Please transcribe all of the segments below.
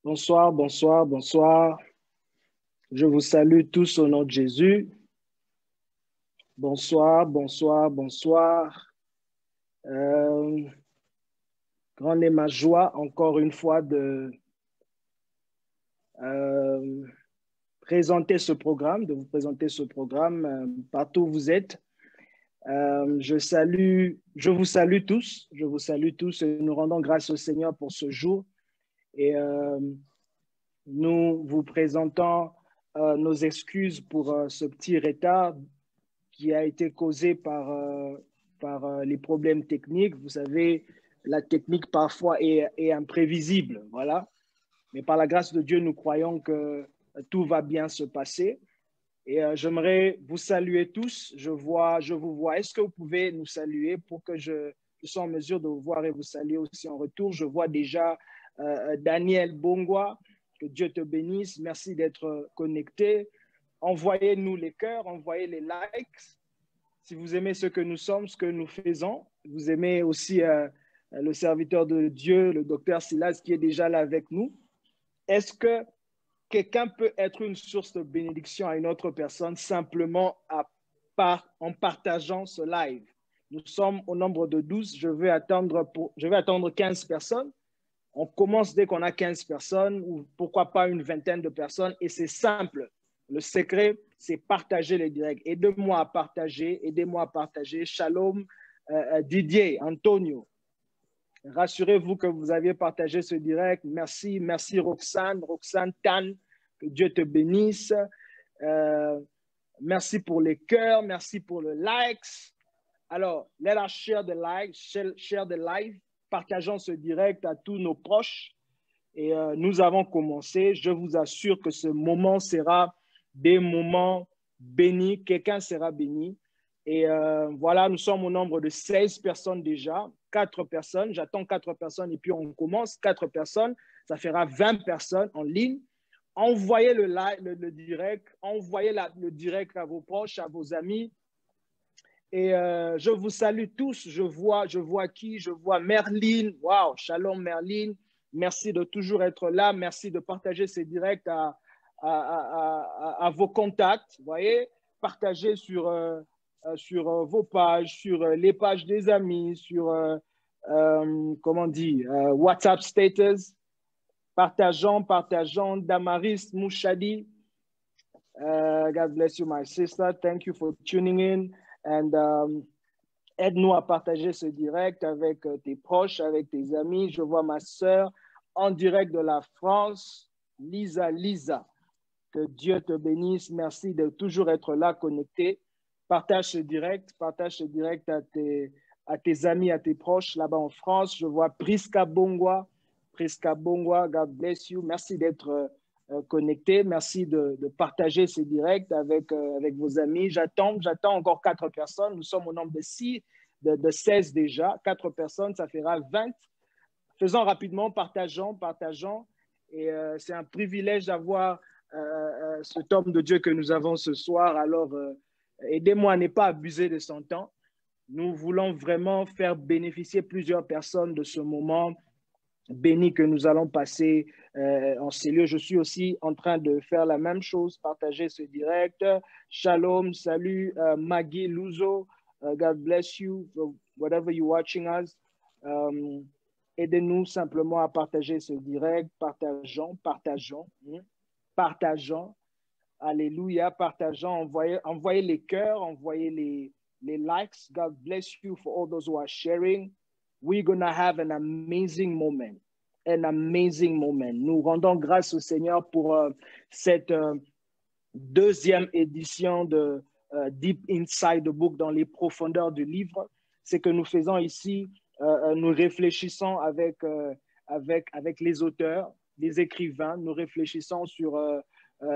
Bonsoir, bonsoir, bonsoir. Je vous salue tous au nom de Jésus. Bonsoir, bonsoir, bonsoir. Grande est ma joie, encore une fois, de présenter ce programme, de vous présenter ce programme partout où vous êtes. Je vous salue tous et nous rendons grâce au Seigneur pour ce jour. Et nous vous présentons nos excuses pour ce petit retard qui a été causé par les problèmes techniques. Vous savez, la technique parfois est imprévisible, voilà. Mais par la grâce de Dieu, nous croyons que tout va bien se passer. Et j'aimerais vous saluer tous. Je vous vois. Est-ce que vous pouvez nous saluer pour que je sois en mesure de vous voir et vous saluer aussi en retour? Je vois déjà Daniel Bongwa. Que Dieu te bénisse. Merci d'être connecté. Envoyez-nous les cœurs, envoyez les likes. Si vous aimez ce que nous sommes, ce que nous faisons, vous aimez aussi le serviteur de Dieu, le docteur Silas, qui est déjà là avec nous. Est-ce que quelqu'un peut être une source de bénédiction à une autre personne simplement en partageant ce live? Nous sommes au nombre de 12. Je vais attendre 15 personnes. On commence dès qu'on a 15 personnes ou pourquoi pas une vingtaine de personnes. Et c'est simple. Le secret, c'est partager les directs. Aidez-moi à partager. Shalom, Didier, Antonio. Rassurez-vous que vous aviez partagé ce direct. Merci, merci Roxane Tan. Que Dieu te bénisse. Merci pour les cœurs. Merci pour le likes. Alors, let us share the likes, share the live. Partageons ce direct à tous nos proches. Et nous avons commencé. Je vous assure que ce moment sera des moments bénis. Quelqu'un sera béni. Et voilà, nous sommes au nombre de 16 personnes déjà. 4 personnes. J'attends 4 personnes et puis on commence. 4 personnes. Ça fera 20 personnes en ligne. Envoyez le direct. Envoyez le direct à vos proches, à vos amis. Et je vous salue tous. Je vois qui? Je vois Merline. Wow, shalom Merline. Merci de toujours être là. Merci de partager ces directs à vos contacts. Vous voyez, partagez sur vos pages, sur les pages des amis, sur, comment on dit, WhatsApp status. Partageons. Damaris Mouchadi. God bless you, my sister. Thank you for tuning in. And aide-nous à partager ce direct avec tes proches, avec tes amis. Je vois ma sœur en direct de la France, Lisa. Que Dieu te bénisse. Merci de toujours être là, connecté. Partage ce direct à tes amis, à tes proches là-bas en France. Je vois Priska Bongwa, God bless you. Merci d'être connecté. Merci de partager ces directs avec vos amis. J'attends encore 4 personnes. Nous sommes au nombre de 16 déjà. 4 personnes, ça fera 20. Faisons rapidement, partageons. Et c'est un privilège d'avoir cet homme de Dieu que nous avons ce soir. Alors, aidez-moi à ne pas abuser de son temps. Nous voulons vraiment faire bénéficier plusieurs personnes de ce moment béni que nous allons passer en ces lieux. Je suis aussi en train de faire la même chose, partager ce direct. Shalom, salut, Maggie Luzo, God bless you, whatever you're watching us. Aidez-nous simplement à partager ce direct. Partageons. Alléluia, partageons. Envoyez les cœurs, envoyez les likes. God bless you for all those who are sharing. We're going to have an amazing moment. Nous rendons grâce au Seigneur pour cette deuxième édition de Deep Inside the Book, dans les profondeurs du livre. Ce que nous faisons ici, nous réfléchissons avec les auteurs, les écrivains, nous réfléchissons sur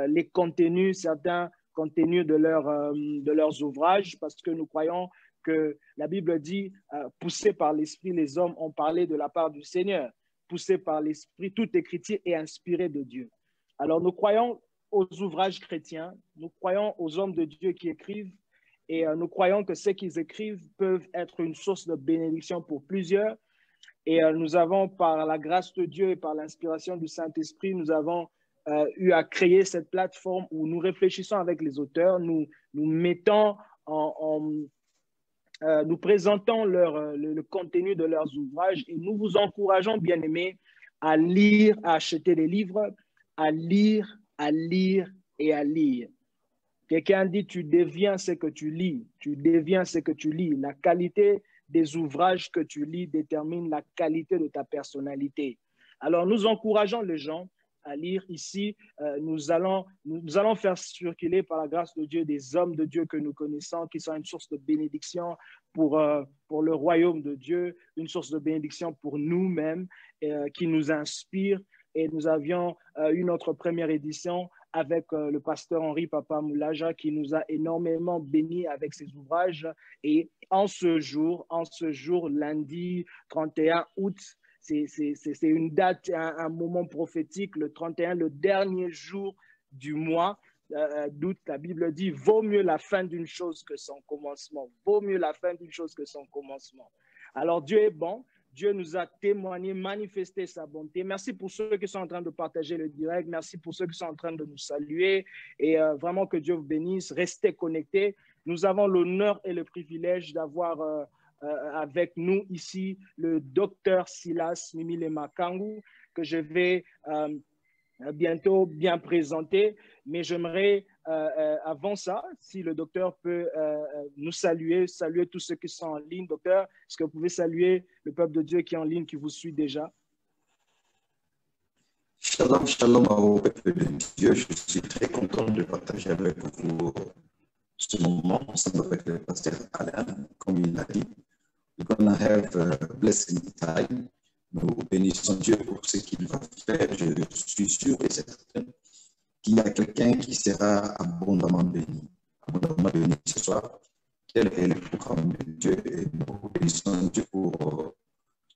les contenus, certains contenus de leurs ouvrages, parce que nous croyons que la Bible dit, poussés par l'Esprit, les hommes ont parlé de la part du Seigneur. Poussés par l'Esprit, toute écriture est inspirée de Dieu. Alors, nous croyons aux ouvrages chrétiens, nous croyons aux hommes de Dieu qui écrivent, et nous croyons que ce qu'ils écrivent peuvent être une source de bénédiction pour plusieurs. Et nous avons, par la grâce de Dieu et par l'inspiration du Saint-Esprit, nous avons eu à créer cette plateforme où nous réfléchissons avec les auteurs, nous mettons nous présentons le contenu de leurs ouvrages et nous vous encourageons, bien-aimés, à lire, à acheter des livres, à lire et à lire. Quelqu'un dit, tu deviens ce que tu lis. Tu deviens ce que tu lis. La qualité des ouvrages que tu lis détermine la qualité de ta personnalité. Alors, nous encourageons les gens à lire ici. Nous allons faire circuler par la grâce de Dieu des hommes de Dieu que nous connaissons, qui sont une source de bénédiction pour le royaume de Dieu, une source de bénédiction pour nous-mêmes, qui nous inspire. Et nous avions eu notre première édition avec le pasteur Henri Papa Moulaja qui nous a énormément bénis avec ses ouvrages. Et en ce jour, lundi 31 août, c'est une date, un moment prophétique, le 31, le dernier jour du mois d'août. La Bible dit, vaut mieux la fin d'une chose que son commencement. Vaut mieux la fin d'une chose que son commencement. Alors Dieu est bon. Dieu nous a témoigné, manifesté sa bonté. Merci pour ceux qui sont en train de partager le direct. Merci pour ceux qui sont en train de nous saluer. Et vraiment que Dieu vous bénisse. Restez connectés. Nous avons l'honneur et le privilège d'avoir avec nous ici le docteur Silas Mimile Makangu, que je vais bientôt bien présenter. Mais j'aimerais, avant ça, si le docteur peut nous saluer tous ceux qui sont en ligne. Docteur, est-ce que vous pouvez saluer le peuple de Dieu qui est en ligne, qui vous suit déjà? Shalom, shalom au peuple de Dieu. Je suis très content de partager avec vous ce moment ensemble avec le pasteur Alain, comme il l'a dit. We're going to have a blessing time. Nous bénissons Dieu pour ce qu'il va faire. Je suis sûr et certain qu'il y a quelqu'un qui sera abondamment béni ce soir. Quel est le programme de Dieu? Et nous bénissons Dieu pour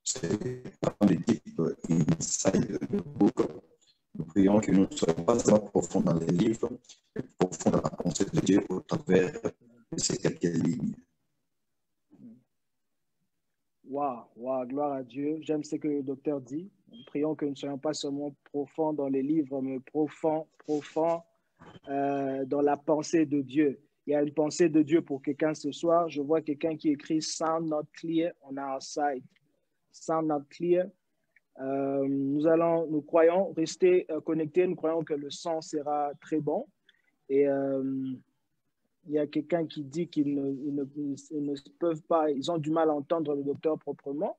ce programme de type Inside the Book. Nous prions que nous ne soyons pas seulement profonds dans les livres, mais profonds dans la pensée de Dieu au travers de ces quelques lignes. Wow, gloire à Dieu. J'aime ce que le docteur dit. Nous prions que nous ne soyons pas seulement profonds dans les livres, mais profonds dans la pensée de Dieu. Il y a une pensée de Dieu pour quelqu'un ce soir. Je vois quelqu'un qui écrit « Sound not clear on our side ». « Sound not clear ». Nous croyons rester connectés. Nous croyons que le son sera très bon. Et il y a quelqu'un qui dit qu'ils ne peuvent pas, ils ont du mal à entendre le docteur proprement.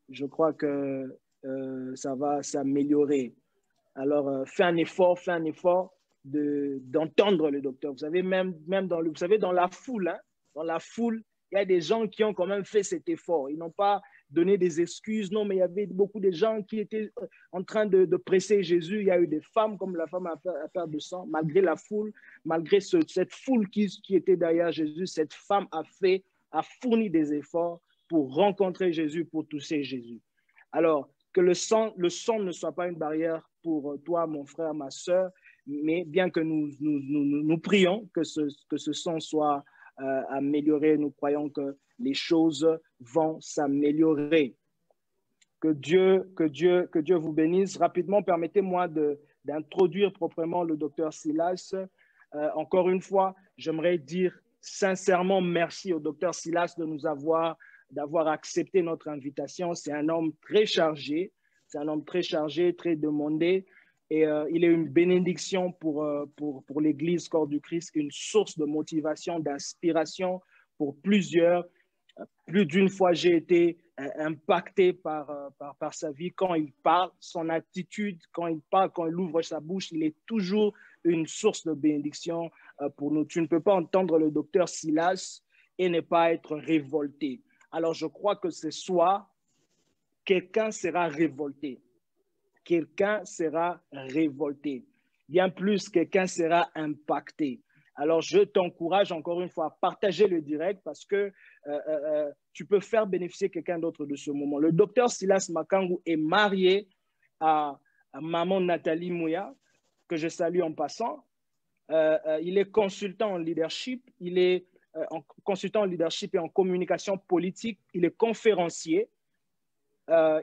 Je crois que ça va s'améliorer. Alors, fais un effort d'entendre le docteur. Vous savez, même dans la foule, il y a des gens qui ont quand même fait cet effort. Ils n'ont pas donné des excuses, non, mais il y avait beaucoup de gens qui étaient en train de presser Jésus. Il y a eu des femmes, comme la femme à perte de sang, malgré la foule, malgré cette foule qui était derrière Jésus, cette femme a fourni des efforts pour rencontrer Jésus, pour toucher Jésus. Alors, que le son ne soit pas une barrière pour toi, mon frère, ma soeur, mais bien que nous prions que ce son soit amélioré, nous croyons que les choses vont s'améliorer. Que Dieu vous bénisse. Rapidement, permettez-moi d'introduire proprement le docteur Silas. Encore une fois, j'aimerais dire sincèrement merci au docteur Silas d'avoir accepté notre invitation. C'est un homme très chargé, très demandé. Et il est une bénédiction pour l'Église Corps du Christ, une source de motivation, d'inspiration pour plusieurs. Plus d'une fois, j'ai été impacté par sa vie. Quand il parle, son attitude, quand il parle, quand il ouvre sa bouche, il est toujours une source de bénédiction pour nous. Tu ne peux pas entendre le docteur Silas et ne pas être révolté. Alors, je crois que ce soir, quelqu'un sera révolté. Quelqu'un sera révolté. Bien plus, quelqu'un sera impacté. Alors, je t'encourage encore une fois à partager le direct parce que tu peux faire bénéficier quelqu'un d'autre de ce moment. Le docteur Silas Makangu est marié à maman Nathalie Mouya, que je salue en passant. Il est consultant en leadership. Il est consultant en leadership et en communication politique. Il est conférencier.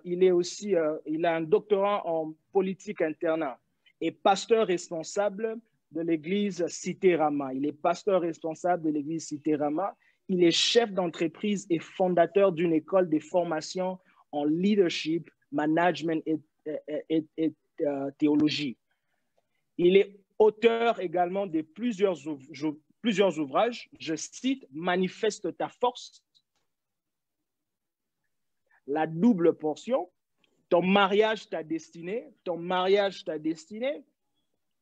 il est aussi, il a un doctorat en politique interne et pasteur responsable de l'église Cité Rama. Il est pasteur responsable de l'église Cité Rama. Il est chef d'entreprise et fondateur d'une école de formation en leadership, management et théologie. Il est auteur également de plusieurs ouvrages. Je cite « Manifeste ta force »,« La double portion »,« Ton mariage, ta destinée »,« Ton mariage, ta destinée »,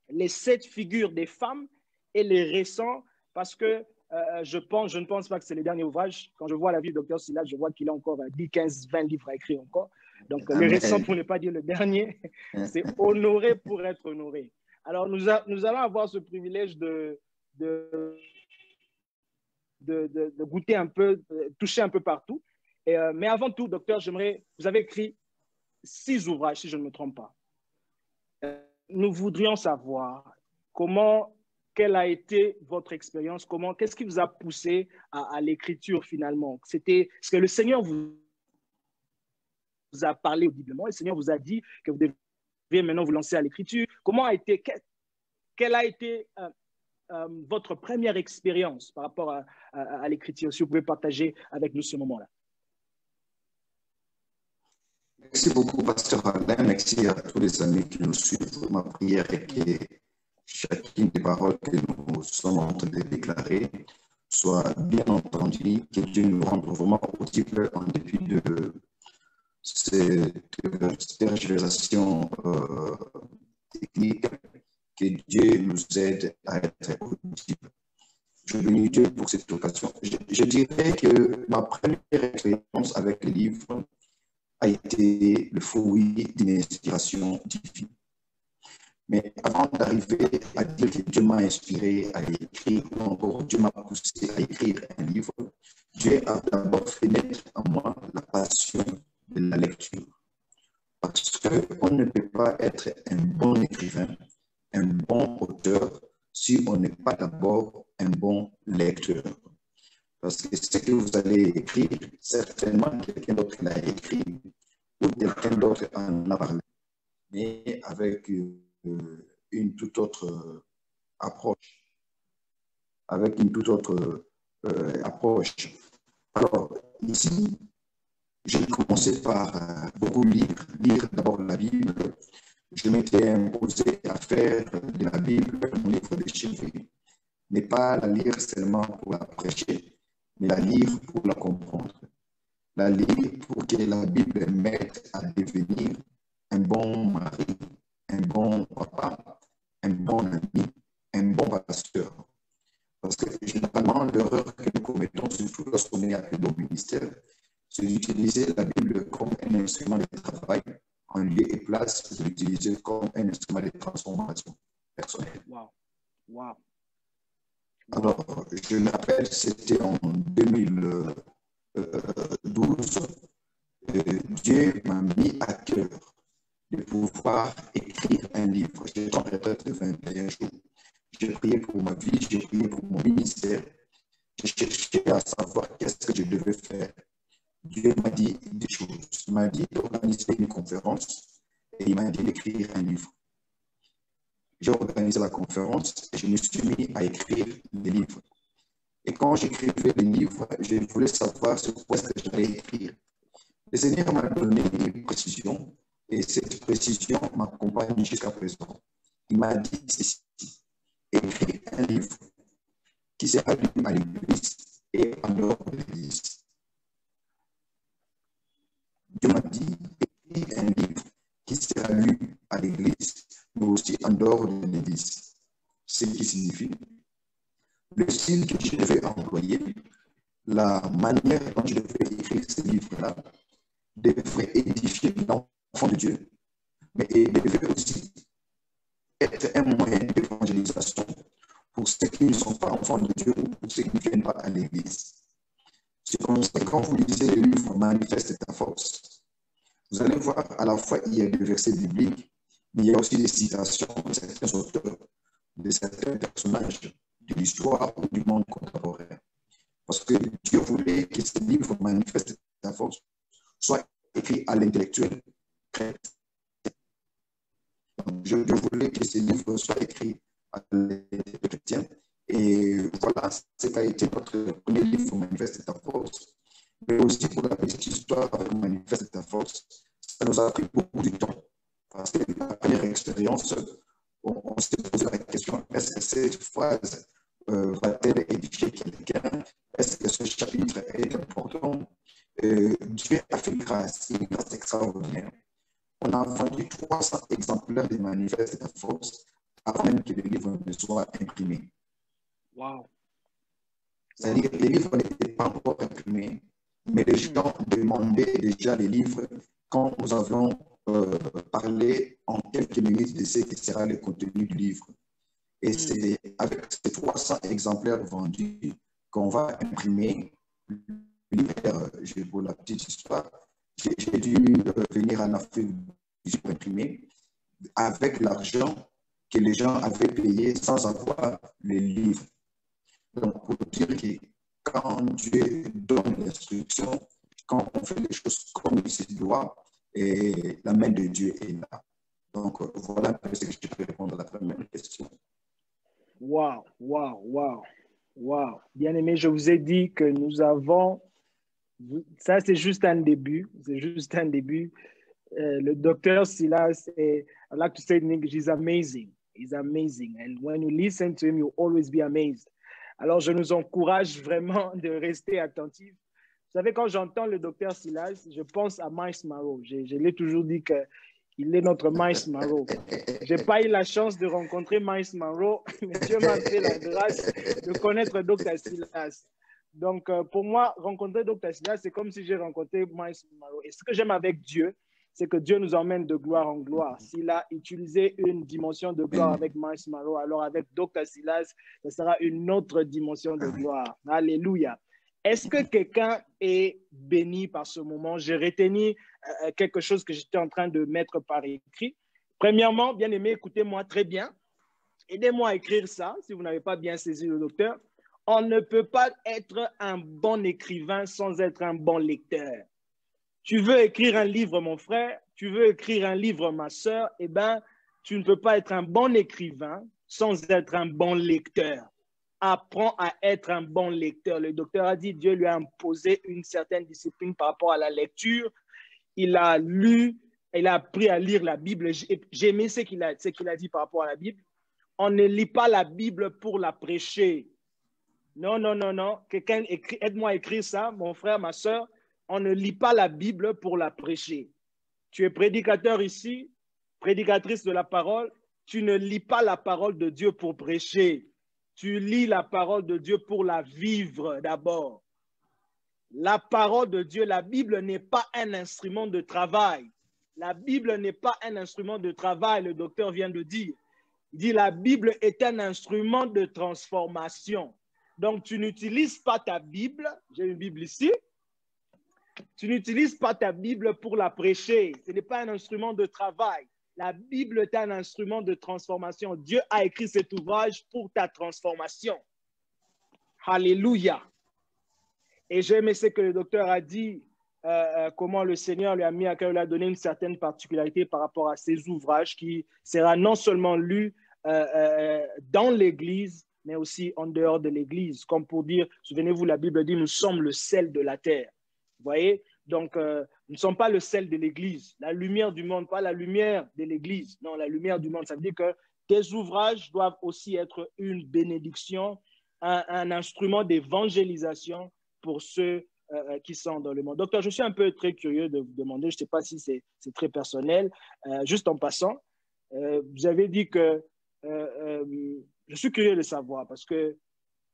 Les 7 figures des femmes et les récents, parce que je ne pense pas que c'est les derniers ouvrages. Quand je vois la vie du Dr. Silas, je vois qu'il a encore 10, 15, 20 livres à écrire encore. Donc, les récents, pour ne pas dire le dernier, c'est honoré pour être honoré. Alors, nous allons avoir ce privilège de goûter un peu, toucher un peu partout. Mais avant tout, docteur, vous avez écrit 6 ouvrages, si je ne me trompe pas. Nous voudrions savoir quelle a été votre expérience, qu'est-ce qui vous a poussé à l'écriture finalement? C'était ce que le Seigneur vous a parlé audiblement, le Seigneur vous a dit que vous devez maintenant vous lancer à l'écriture. Quelle a été votre première expérience par rapport à l'écriture? Si vous pouvez partager avec nous ce moment-là. Merci beaucoup, Pasteur Alain. Merci à tous les amis qui nous suivent. Ma prière est que chacune des paroles que nous sommes en train de déclarer soit bien entendue, que Dieu nous rende vraiment audible en dépit de cette tergiversation technique, que Dieu nous aide à être audible. Je bénis Dieu pour cette occasion. Je dirais que ma première expérience avec le livre a été le fruit d'une inspiration divine. Mais avant d'arriver à dire que Dieu m'a inspiré à écrire, ou encore Dieu m'a poussé à écrire un livre, Dieu a d'abord fait naître en moi la passion de la lecture. Parce qu'on ne peut pas être un bon écrivain, un bon auteur, si on n'est pas d'abord un bon lecteur. Parce que ce que vous allez écrire, certainement quelqu'un d'autre l'a écrit ou quelqu'un d'autre en a parlé, mais avec une toute autre approche. Avec une toute autre approche. Alors, ici, j'ai commencé par beaucoup lire d'abord la Bible. Je m'étais imposé à faire de la Bible mon livre de chevet, mais pas la lire seulement pour la prêcher, mais la lire pour la comprendre. La lire pour que la Bible m'aide à devenir un bon mari, un bon papa, un bon ami, un bon pasteur. Parce que généralement, l'erreur que nous commettons, surtout lorsqu'on est appelé au ministère, c'est d'utiliser la Bible comme un instrument de travail en lieu et place, de l'utiliser comme un instrument de transformation personnelle. Wow. Wow. Alors, je me rappelle, c'était en 2012, Dieu m'a mis à cœur de pouvoir écrire un livre. J'étais en retraite de 21 jours. J'ai prié pour ma vie, j'ai prié pour mon ministère. J'ai cherché à savoir qu'est-ce que je devais faire. Dieu m'a dit des choses. Il m'a dit d'organiser une conférence et il m'a dit d'écrire un livre. J'ai organisé la conférence et je me suis mis à écrire des livres. Et quand j'écrivais les livres, je voulais savoir sur quoi est-ce que j'allais écrire. Le Seigneur m'a donné une précision et cette précision m'accompagne jusqu'à présent. Il m'a dit ceci: écrire un livre qui sera lu à l'église et en dehors de l'église. Dieu m'a dit écrire un livre qui sera lu à l'église, mais aussi en dehors de l'église. Ce qui signifie le style que je devais employer, la manière dont je devais écrire ce livre-là, devrait édifier l'enfant de Dieu, mais il devait aussi être un moyen d'évangélisation pour ceux qui ne sont pas enfants de Dieu ou pour ceux qui ne viennent pas à l'église. C'est comme ça que quand vous lisez le livre Manifeste ta force, vous allez voir à la fois il y a des versets bibliques, mais il y a aussi des citations de certains auteurs, de certains personnages de l'histoire ou du monde contemporain. Parce que Dieu voulait que ce livre Manifeste ta force soit écrit à l'intellectuel chrétien. Je voulais que ce livre soit écrit à l'intellectuel chrétien. Et voilà, ce qui a été notre premier livre, Manifeste ta force. Mais aussi pour la petite histoire avec Manifeste ta force, ça nous a pris beaucoup de temps. Parce que la première expérience, on s'est posé la question, est-ce que cette phrase va-t-elle édifier quelqu'un? Est-ce que ce chapitre est important? Dieu a fait grâce, une grâce extraordinaire. On a vendu 300 exemplaires des Manifestes de force avant même que le livre ne soit imprimé. Wow. C'est-à-dire que les livres n'étaient pas encore imprimés, mais les gens demandaient déjà les livres quand nous avons parlé en quelques minutes de ce qui sera le contenu du livre. Et c'est avec ces 300 exemplaires vendus qu'on va imprimer le livre. Pour la petite histoire, j'ai dû venir en Afrique pour imprimer avec l'argent que les gens avaient payé sans avoir le livre. Donc, pour dire que quand Dieu donne l'instruction, quand on fait les choses comme il se doit, et la main de Dieu est là. Donc, voilà un peu ce que je peux répondre à la première question. Wow, wow, wow, wow. Bien aimé, je vous ai dit que nous avons, ça c'est juste un début, c'est juste un début. Le docteur Silas, I like to say in English, he's amazing. He's amazing. And when you listen to him, you'll always be amazed. Alors, je nous encourage vraiment de rester attentifs. Vous savez, quand j'entends le docteur Silas, je pense à Miles Monroe. Je l'ai toujours dit qu'il est notre Miles Monroe. Je n'ai pas eu la chance de rencontrer Miles Monroe, mais Dieu m'a fait la grâce de connaître Dr. Silas. Donc, pour moi, rencontrer Dr. Silas, c'est comme si j'ai rencontré Miles Monroe. Et ce que j'aime avec Dieu, c'est que Dieu nous emmène de gloire en gloire. S'il a utilisé une dimension de gloire avec Miles Monroe, alors avec Dr. Silas, ce sera une autre dimension de gloire. Alléluia. Est-ce que quelqu'un est béni par ce moment? J'ai retenu quelque chose que j'étais en train de mettre par écrit. Premièrement, bien aimé, écoutez-moi très bien. Aidez-moi à écrire ça, si vous n'avez pas bien saisi le docteur. On ne peut pas être un bon écrivain sans être un bon lecteur. Tu veux écrire un livre, mon frère, tu veux écrire un livre, ma soeur, eh bien, tu ne peux pas être un bon écrivain sans être un bon lecteur. Apprends à être un bon lecteur. Le docteur a dit, Dieu lui a imposé une certaine discipline par rapport à la lecture. Il a lu, il a appris à lire la Bible. J'ai aimé ce qu'il a dit par rapport à la Bible. On ne lit pas la Bible pour la prêcher. Non, non, non, non. Quelqu'un aide-moi à écrire ça, mon frère, ma soeur. On ne lit pas la Bible pour la prêcher. Tu es prédicateur ici, prédicatrice de la parole. Tu ne lis pas la parole de Dieu pour prêcher. Tu lis la parole de Dieu pour la vivre d'abord. La parole de Dieu, la Bible n'est pas un instrument de travail. La Bible n'est pas un instrument de travail, le docteur vient de dire. Il dit la Bible est un instrument de transformation. Donc, tu n'utilises pas ta Bible, j'ai une Bible ici, tu n'utilises pas ta Bible pour la prêcher. Ce n'est pas un instrument de travail. La Bible est un instrument de transformation. Dieu a écrit cet ouvrage pour ta transformation. Alléluia. Et j'ai aimé ce que le docteur a dit, comment le Seigneur lui a mis à cœur, lui a donné une certaine particularité par rapport à ces ouvrages qui sera non seulement lu dans l'Église, mais aussi en dehors de l'Église. Comme pour dire, souvenez-vous, la Bible dit, nous sommes le sel de la terre. Vous voyez? Donc, nous ne sommes pas le sel de l'Église, la lumière du monde, pas la lumière de l'Église. Non, la lumière du monde, ça veut dire que tes ouvrages doivent aussi être une bénédiction, un instrument d'évangélisation pour ceux qui sont dans le monde. Docteur, je suis un peu très curieux de vous demander, je ne sais pas si c'est très personnel, juste en passant, vous avez dit que, je suis curieux de savoir, parce que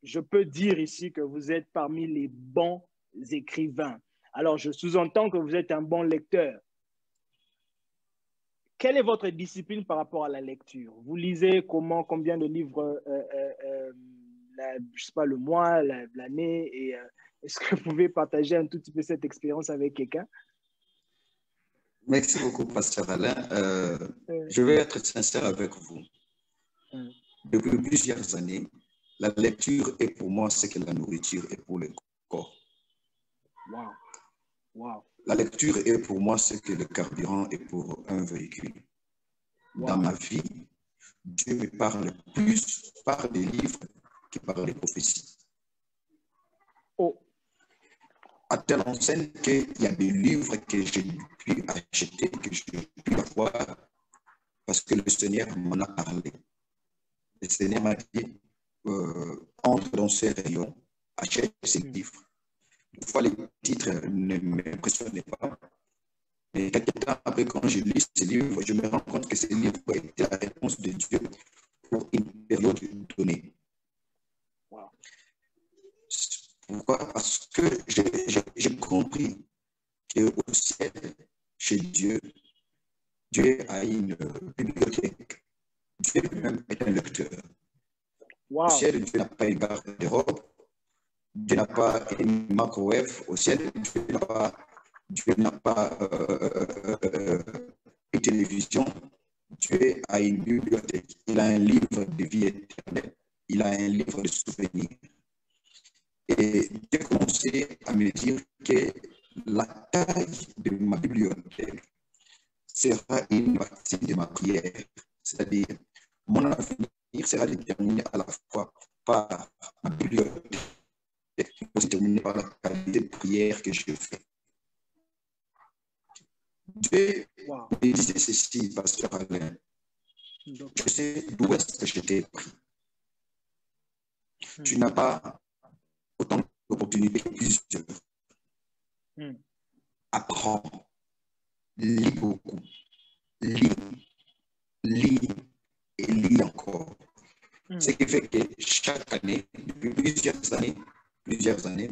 je peux dire ici que vous êtes parmi les bons écrivains. Alors, je sous-entends que vous êtes un bon lecteur. Quelle est votre discipline par rapport à la lecture? Vous lisez comment, combien de livres, je ne sais pas, le mois, l'année, et est-ce que vous pouvez partager un tout petit peu cette expérience avec quelqu'un? Merci beaucoup, Pasteur Alain. Je vais être sincère avec vous. Depuis plusieurs années, la lecture est pour moi ce que la nourriture est pour le corps. Wow. Wow. La lecture est pour moi ce que le carburant est pour un véhicule. Wow. Dans ma vie, Dieu me parle plus par des livres que par les prophéties. Oh. À telle enseigne qu'il y a des livres que j'ai pu acheter, que j'ai pu avoir, parce que le Seigneur m'en a parlé. Le Seigneur m'a dit, entre dans ces rayons, achète ces livres. Des fois, les titres ne m'impressionnaient pas. Mais quelques temps après, quand je lis ces livres, je me rends compte que ces livres étaient la réponse de Dieu pour une période donnée. Wow. Pourquoi? Parce que j'ai compris qu'au ciel, chez Dieu, Dieu a une bibliothèque. Dieu lui-même est un lecteur. Wow. Au ciel, Dieu n'a pas une garde-robe. Dieu n'a pas une microwave. Au ciel, Dieu n'a pas une télévision. Dieu a une bibliothèque. Il a un livre de vie éternelle. Il a un livre de souvenirs. Et j'ai commencé à me dire que la taille de ma bibliothèque sera une partie de ma prière. C'est-à-dire, mon avenir sera déterminé à la fois par ma bibliothèque et aussi déterminé par la qualité de prière que je fais. Dieu me disait ceci, pasteur Alain. Je sais d'où est-ce que je t'ai pris. Tu n'as pas autant d'opportunités que plusieurs. Apprends, lis beaucoup, lis et lis encore. Ce qui fait que chaque année, depuis plusieurs années,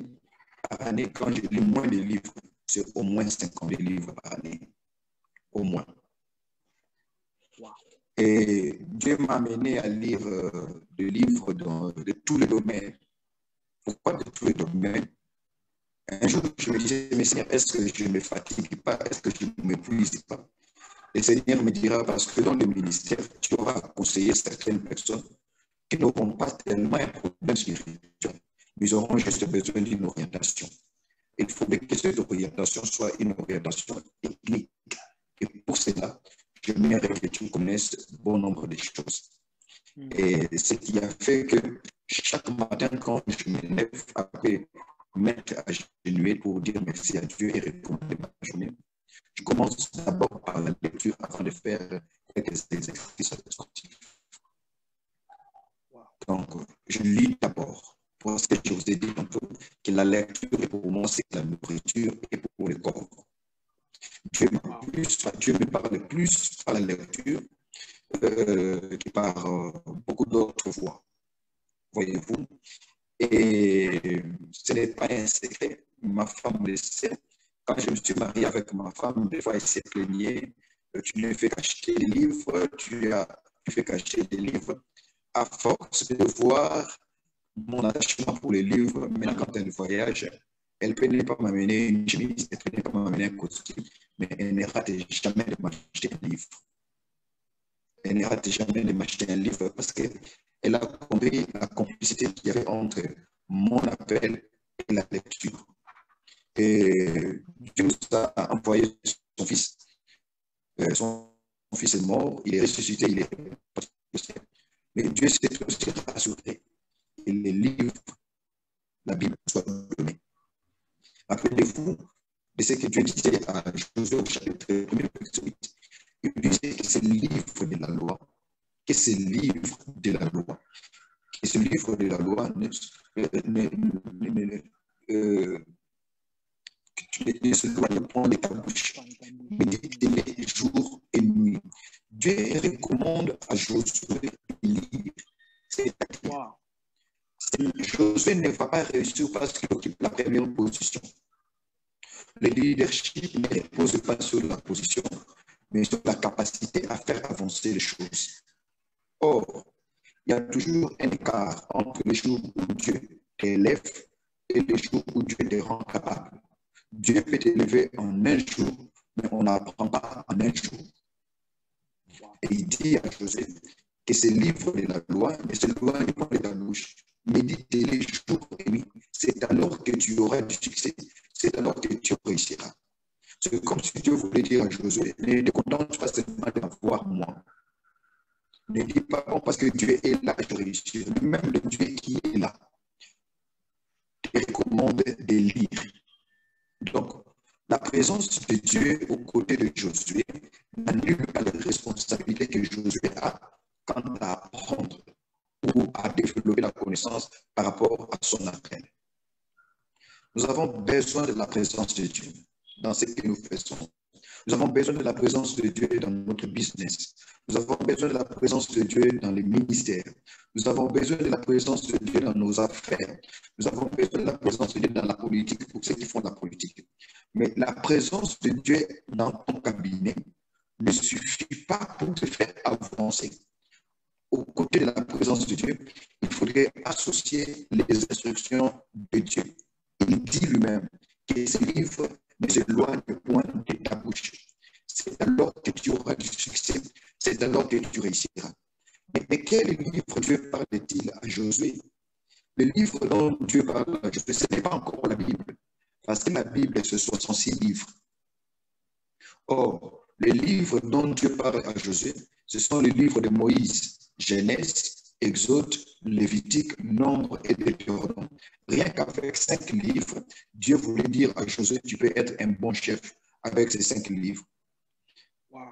par année, quand je lis moins de livres, c'est au moins 50 livres par année. Au moins. Wow. Et Dieu m'a amené à lire des livres de tous les domaines. Pourquoi de tous les domaines? Un jour, je me disais, mais Seigneur, est-ce que je ne me fatigue pas? Est-ce que je ne m'épuise pas? Le Seigneur me dira, parce que dans le ministère, tu auras conseillé certaines personnes qui n'auront pas tellement un problème spirituel, mais ils auront juste besoin d'une orientation. Il faut que cette orientation soit une orientation technique. Et pour cela, je m'aimerais que tu connaisses bon nombre de choses. Et ce qui a fait que chaque matin, quand je me lève, après mettre à genoux pour dire merci à Dieu et répondre à ma journée, je commence d'abord par la lecture avant de faire quelques exercices sportifs. Donc, je lis d'abord. Parce que je vous ai dit tantôt que la lecture, pour moi, c'est la nourriture et pour le corps. Dieu me parle plus par la lecture que par beaucoup d'autres voies. Voyez-vous? Et ce n'est pas un secret. Ma femme le sait. Quand je me suis marié avec ma femme, des fois, elle s'est plaignée. Tu ne fais qu'acheter des livres, tu fais qu'acheter des livres. À force de voir mon attachement pour les livres, maintenant, quand elle voyage, elle peut ne pas m'amener une chemise, elle peut ne pas m'amener un costume, mais elle ne rate jamais de m'acheter un livre. Elle ne rate jamais de m'acheter un livre parce qu'elle a compris la complicité qu'il y avait entre mon appel et la lecture. Et Dieu nous a envoyé son fils. Son fils est mort, il est ressuscité, il est parti au ciel. Mais Dieu s'est aussi rassuré. Et les livres, la Bible soit donnée. Rappelez-vous de ce que Dieu disait à Josué au chapitre 1, verset 8. Il disait que c'est le livre de la loi, que ce livre de la loi, que ce livre de la loi que tu ne se dois pas prendre de ta bouche, mais dicter jour et nuit. Dieu recommande à Josué de lire. C'est-à-dire, Josué ne va pas réussir parce qu'il occupe la première position. Le leadership ne repose pas sur la position, mais sur la capacité à faire avancer les choses. Or, il y a toujours un écart entre le jour où Dieu t'élève et le jour où Dieu te rend capable. Dieu peut t'élever en un jour, mais on n'apprend pas en un jour. Et il dit à Joseph que ce livre de la loi ne s'éloigne pas de ta bouche. Médite-les jour et nuit. C'est alors que tu auras du succès. C'est alors que tu réussiras. C'est comme si Dieu voulait dire à Josué, ne te contente pas seulement d'avoir moi. Ne dis pas bon parce que Dieu est là, je réussis. Même le Dieu qui est là te recommande de lire. Donc, la présence de Dieu aux côtés de Josué n'annule pas les responsabilités que Josué a quant à apprendre ou à développer la connaissance par rapport à son appel. Nous avons besoin de la présence de Dieu dans ce que nous faisons. Nous avons besoin de la présence de Dieu dans notre business. Nous avons besoin de la présence de Dieu dans les ministères. Nous avons besoin de la présence de Dieu dans nos affaires. Nous avons besoin de la présence de Dieu dans la politique, pour ceux qui font la politique. Mais la présence de Dieu dans ton cabinet ne suffit pas pour te faire avancer. Aux côtés de la présence de Dieu, il faudrait associer les instructions de Dieu. Il dit lui-même que ce livre ne s'éloigne point de ta bouche. C'est alors que tu auras du succès. C'est alors que tu réussiras. Mais quel livre Dieu parle-t-il à Josué? Le livre dont Dieu parle à Josué, ce n'est pas encore la Bible. Parce que la Bible, ce sont 66 livres. Or, les livres dont Dieu parle à Josué, ce sont les livres de Moïse, Genèse, Exode, Lévitique, Nombre et Deutéronome. Rien qu'avec 5 livres, Dieu voulait dire à Josué, tu peux être un bon chef avec ces 5 livres. Wow.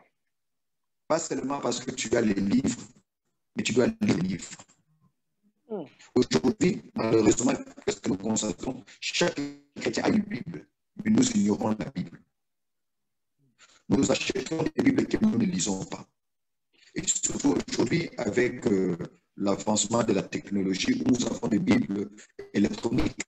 Pas seulement parce que tu as les livres, mais tu dois lire les livres. Aujourd'hui, malheureusement, parce que nous constatons, chaque chrétien a une Bible, mais nous ignorons la Bible. Nous achetons des Bibles que nous ne lisons pas. Et surtout aujourd'hui, avec l'avancement de la technologie, nous avons des Bibles électroniques.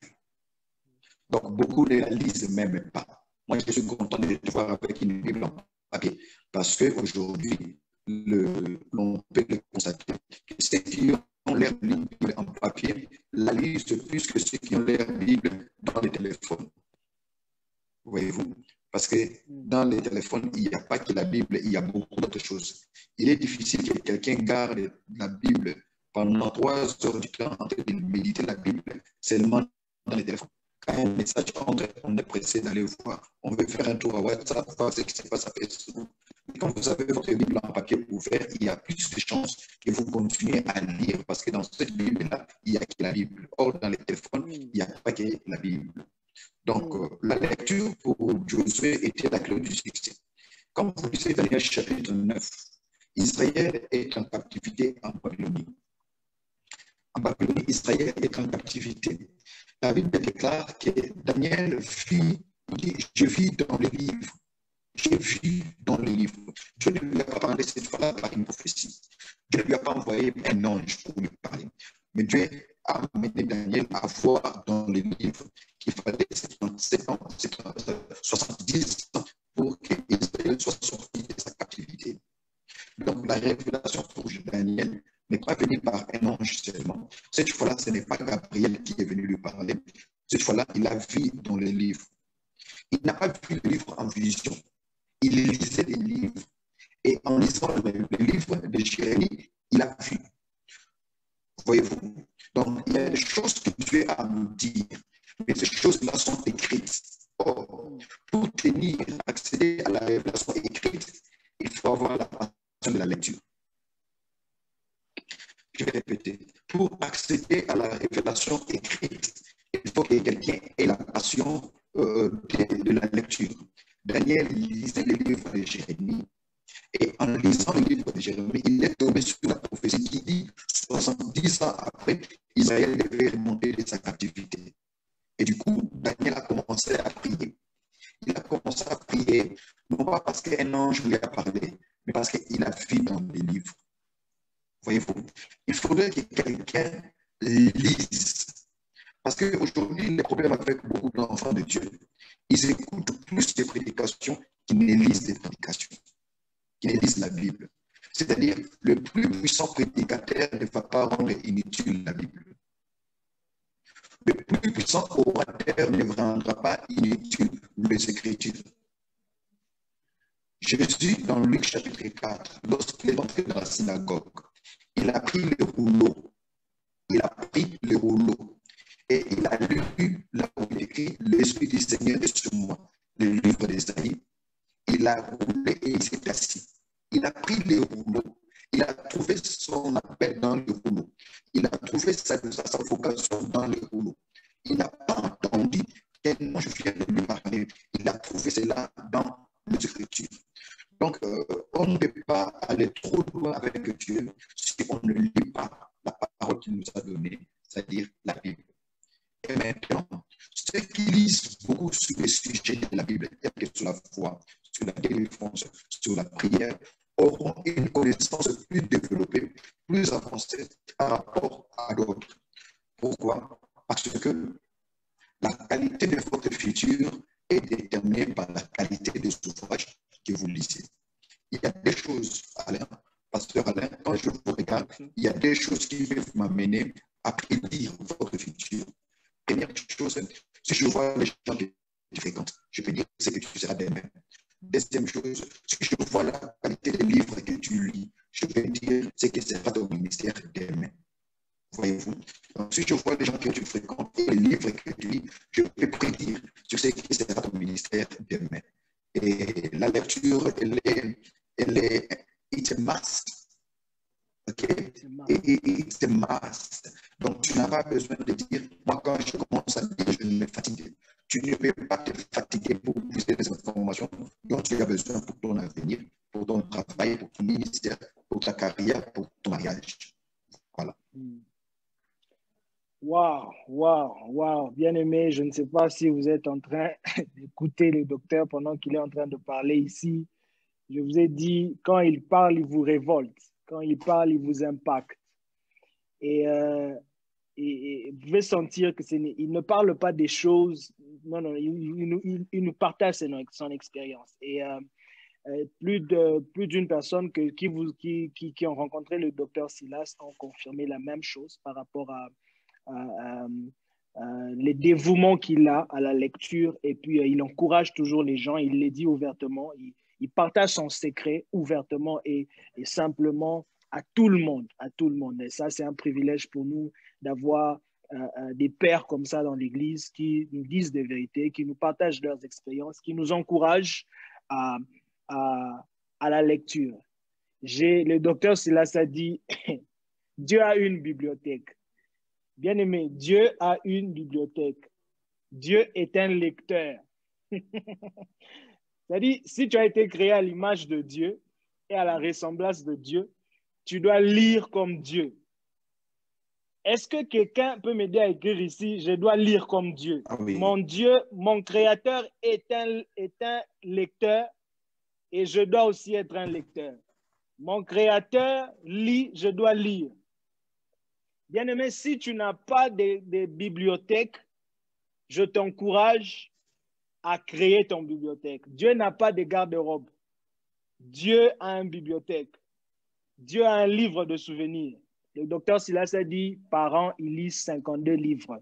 Donc, beaucoup ne la lisent même pas. Moi, je suis content de te voir avec une Bible en papier, parce qu'aujourd'hui, l'on peut le constater que ceux qui ont leur Bible en papier la lisent plus que ceux qui ont leur Bible dans les téléphones. Voyez-vous? Parce que dans les téléphones, il n'y a pas que la Bible, il y a beaucoup d'autres choses. Il est difficile que quelqu'un garde la Bible pendant 3 heures du temps en train de méditer la Bible seulement dans les téléphones. Quand un message entre, on est pressé d'aller voir. On veut faire un tour à WhatsApp, voir ce qui se passe à Facebook. Quand vous avez votre Bible en papier ouvert, il y a plus de chances que vous continuez à lire parce que dans cette Bible-là, il n'y a que la Bible. Or, dans les téléphones, il n'y a pas que la Bible. Donc, la lecture pour Josué était la clé du succès. Comme vous lisez Daniel chapitre 9, Israël est en captivité en Babylonie. En Babylonie, Israël est en captivité. La Bible déclare que Daniel dit, je vis dans les livres. J'ai vu dans les livres. Dieu ne lui a pas parlé cette fois-là par une prophétie. Dieu ne lui a pas envoyé un ange pour lui parler. Mais Dieu a amené Daniel à voir dans les livres qu'il fallait 70 ans pour qu'Israël soit sorti de sa captivité. Donc la révélation pour Daniel n'est pas venue par un ange seulement. Cette fois-là, ce n'est pas Gabriel qui est venu lui parler. Cette fois-là, il a vu dans les livres. Il n'a pas vu le livre en vision. Il lisait les livres. Et en lisant le livre de Jérémie, il a vu. Voyez-vous? Donc, il y a des choses que Dieu a à nous dire. Mais ces choses-là sont écrites. Or, pour tenir, accéder à la révélation écrite, il faut avoir la passion de la lecture. Je vais répéter. Pour accéder à la révélation écrite, il faut que quelqu'un ait la passion de la lecture. Daniel lisait le livre de Jérémie. Et en lisant le livre de Jérémie, il est tombé sur la prophétie qui dit 70 ans après, Israël devait remonter de sa captivité. Et du coup, Daniel a commencé à prier. Il a commencé à prier, non pas parce qu'un ange lui a parlé, mais parce qu'il a vu dans les livres. Voyez-vous, il faudrait que quelqu'un lise. Parce qu'aujourd'hui, le problème avec beaucoup d'enfants de Dieu, ils écoutent plus de prédications qu'ils ne lisent des prédications, qu'ils ne lisent la Bible. C'est-à-dire, le plus puissant prédicateur ne va pas rendre inutile la Bible. Le plus puissant orateur ne rendra pas inutile les Écritures. Jésus, dans Luc chapitre 4, lorsqu'il est entré dans la synagogue, il a pris le rouleau. Il a pris le rouleau. Et il a lu là où il écrit « L'Esprit du Seigneur est sur moi », le livre d'Ésaïe. il a roulé et il s'est assis. Il a pris les rouleaux. Il a trouvé son appel dans les rouleaux. Il a trouvé sa vocation dans les rouleaux. Il n'a pas entendu tellement je viens de lui parler. Il a trouvé cela dans les Écritures. Donc, on ne peut pas aller trop loin avec Dieu si on ne lit pas la parole qu'il nous a donnée, c'est-à-dire la Bible. Et maintenant, ceux qui lisent beaucoup sur les sujets de la Bible, tels que sur la foi, sur la délivrance, sur la prière, auront une connaissance plus développée, plus avancée par rapport à d'autres. Pourquoi? Parce que la qualité de votre futur est déterminée par la qualité des ouvrages que vous lisez. Il y a des choses, Alain, Pasteur Alain, quand je vous regarde, il y a des choses qui peuvent m'amener à prédire votre futur. Première chose, si je vois les gens que tu fréquentes, je peux dire ce que tu seras demain. Deuxième chose, si je vois la qualité des livres que tu lis, je peux dire ce que sera ton ministère demain. Voyez-vous? Donc, si je vois les gens que tu fréquentes et les livres que tu lis, je peux prédire sur ce qui sera ton ministère demain. Et la lecture, it's a must. OK? It's a must. Donc, tu n'as pas besoin de dire, moi, quand je commence à lire, je me fatigue. Tu ne peux pas te fatiguer pour puiser des informations dont tu as besoin pour ton avenir, pour ton travail, pour ton ministère, pour ta carrière, pour ton mariage. Voilà. Wow. Bien aimé, je ne sais pas si vous êtes en train d'écouter le docteur pendant qu'il est en train de parler ici. Je vous ai dit, quand il parle, il vous révolte. Quand il parle, il vous impacte. Et vous pouvez sentir qu'il ne parle pas des choses. Non, il nous partage son expérience. Et plus d'une personne qui ont rencontré le docteur Silas ont confirmé la même chose par rapport à les dévouements qu'il a à la lecture. Et puis, il encourage toujours les gens. Il les dit ouvertement. Il partage son secret ouvertement et simplement à tout le monde. Et ça, c'est un privilège pour nous d'avoir des pères comme ça dans l'Église qui nous disent des vérités, qui nous partagent leurs expériences, qui nous encouragent à la lecture. Le docteur Silas a dit, Dieu a une bibliothèque. Bien aimé, Dieu a une bibliothèque. Dieu est un lecteur. C'est-à-dire, si tu as été créé à l'image de Dieu et à la ressemblance de Dieu, tu dois lire comme Dieu. Est-ce que quelqu'un peut m'aider à écrire ici? Je dois lire comme Dieu. Ah oui. Mon Dieu, mon Créateur est un lecteur et je dois aussi être un lecteur. Mon Créateur lit, je dois lire. Bien-aimé, si tu n'as pas de bibliothèque, je t'encourage à créer ton bibliothèque. Dieu n'a pas de garde-robe. Dieu a une bibliothèque. Dieu a un livre de souvenirs. Le docteur Silas a dit, par an, il lit 52 livres.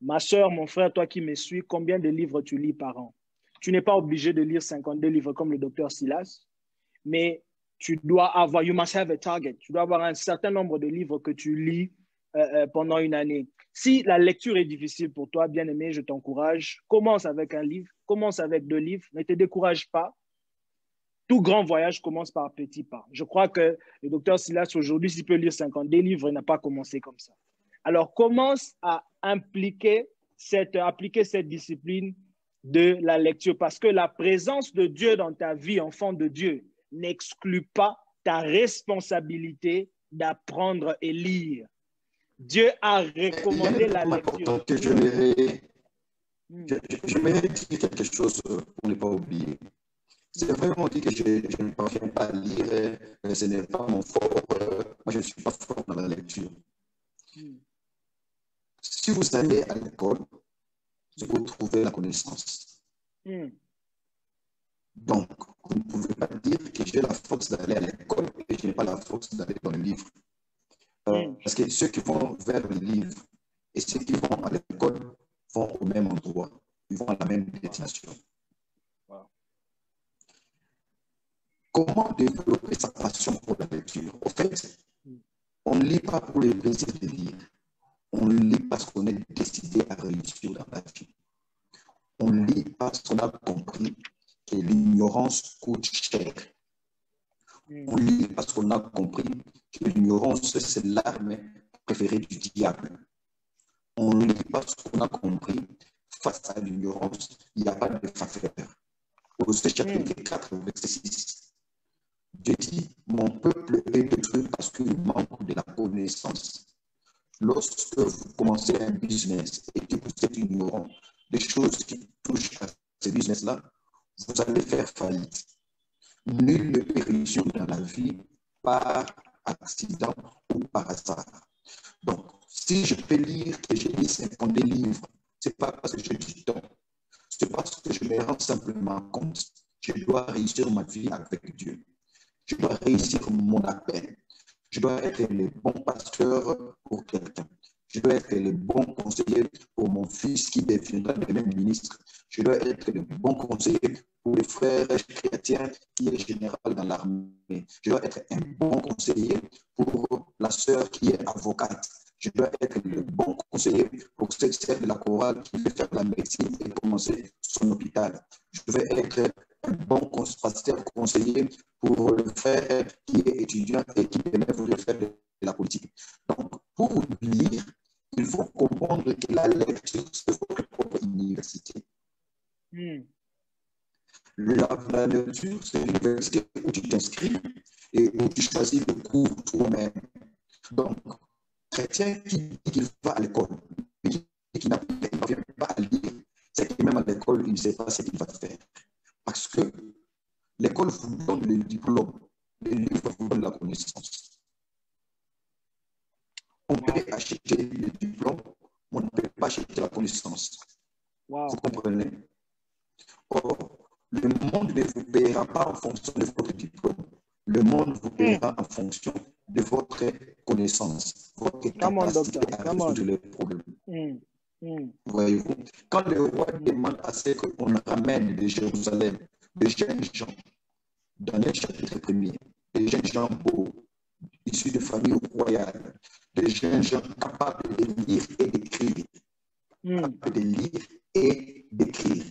Ma soeur, mon frère, toi qui me suis, combien de livres tu lis par an? Tu n'es pas obligé de lire 52 livres comme le docteur Silas, mais tu dois avoir, you must have a target. Tu dois avoir un certain nombre de livres que tu lis pendant une année. Si la lecture est difficile pour toi, bien aimé, je t'encourage. Commence avec un livre, commence avec 2 livres, ne te décourage pas. Tout grand voyage commence par petits pas. Je crois que le docteur Silas, aujourd'hui, s'il peut lire 52 livres, il n'a pas commencé comme ça. Alors, commence à appliquer cette discipline de la lecture parce que la présence de Dieu dans ta vie, enfant de Dieu, n'exclut pas ta responsabilité d'apprendre et lire. Dieu a recommandé la lecture. J'aimerais dire quelque chose pour ne pas oublier. C'est vraiment dit que je ne parviens pas à lire, ce n'est pas mon fort. Moi, je ne suis pas fort dans la lecture. Si vous allez à l'école, vous trouvez la connaissance. Donc, vous ne pouvez pas dire que j'ai la force d'aller à l'école et je n'ai pas la force d'aller dans le livre. Parce que ceux qui vont vers le livre et ceux qui vont à l'école vont au même endroit. Ils vont à la même destination. Wow. Comment développer sa passion pour la lecture? En fait, on ne lit pas pour le plaisir de lire. On lit parce qu'on est décidé à réussir dans la vie. On lit parce qu'on a compris que l'ignorance coûte cher. On lit parce qu'on a compris que l'ignorance, c'est l'arme préférée du diable. On lit parce qu'on a compris, face à l'ignorance, il n'y a pas de faveur. Osée chapitre 4, verset 6. Dieu dit, mon peuple est détruit parce qu'il manque de la connaissance. Lorsque vous commencez un business et que vous êtes ignorant des choses qui touchent à ce business-là, vous allez faire faillite. Nul ne peut réussir dans la vie par accident ou par hasard. Donc, si je peux lire que j'ai lu 50 livres, ce n'est pas parce que j'ai du temps, c'est parce que je me rends simplement compte. Je dois réussir ma vie avec Dieu. Je dois réussir mon appel. Je dois être le bon pasteur pour quelqu'un. Je dois être le bon conseiller pour mon fils qui deviendra le même ministre. Je dois être le bon conseiller pour le frère chrétien qui est général dans l'armée. Je dois être un bon conseiller pour la sœur qui est avocate. Je dois être le bon conseiller pour cette sœur de la chorale qui veut faire la médecine et commencer son hôpital. Je vais être un bon pasteur conseiller pour le frère qui est étudiant et qui demain voudrait faire de la politique. Donc, pour lire, il faut comprendre que la lecture, c'est votre propre université. La lecture, c'est l'université où tu t'inscris et où tu choisis le cours toi-même. Donc, chrétien qui dit qu'il va à l'école, mais qui n'arrive pas à lire, c'est que même à l'école, il ne sait pas ce qu'il va faire. Parce que l'école vous donne le diplôme, le livre vous donne la connaissance. On peut acheter le diplôme, on ne peut pas acheter la connaissance. Vous comprenez? Or, le monde ne vous paiera pas en fonction de votre diplôme. Le monde vous paiera en fonction de votre connaissance, votre capacité à résoudre les problèmes. Voyez-vous, quand le roi demande à ce qu'on ramène de Jérusalem des jeunes gens, dans le chapitre 1er, des jeunes gens beaux, issus de familles royales, des jeunes gens capables de lire et d'écrire, capables de lire et d'écrire.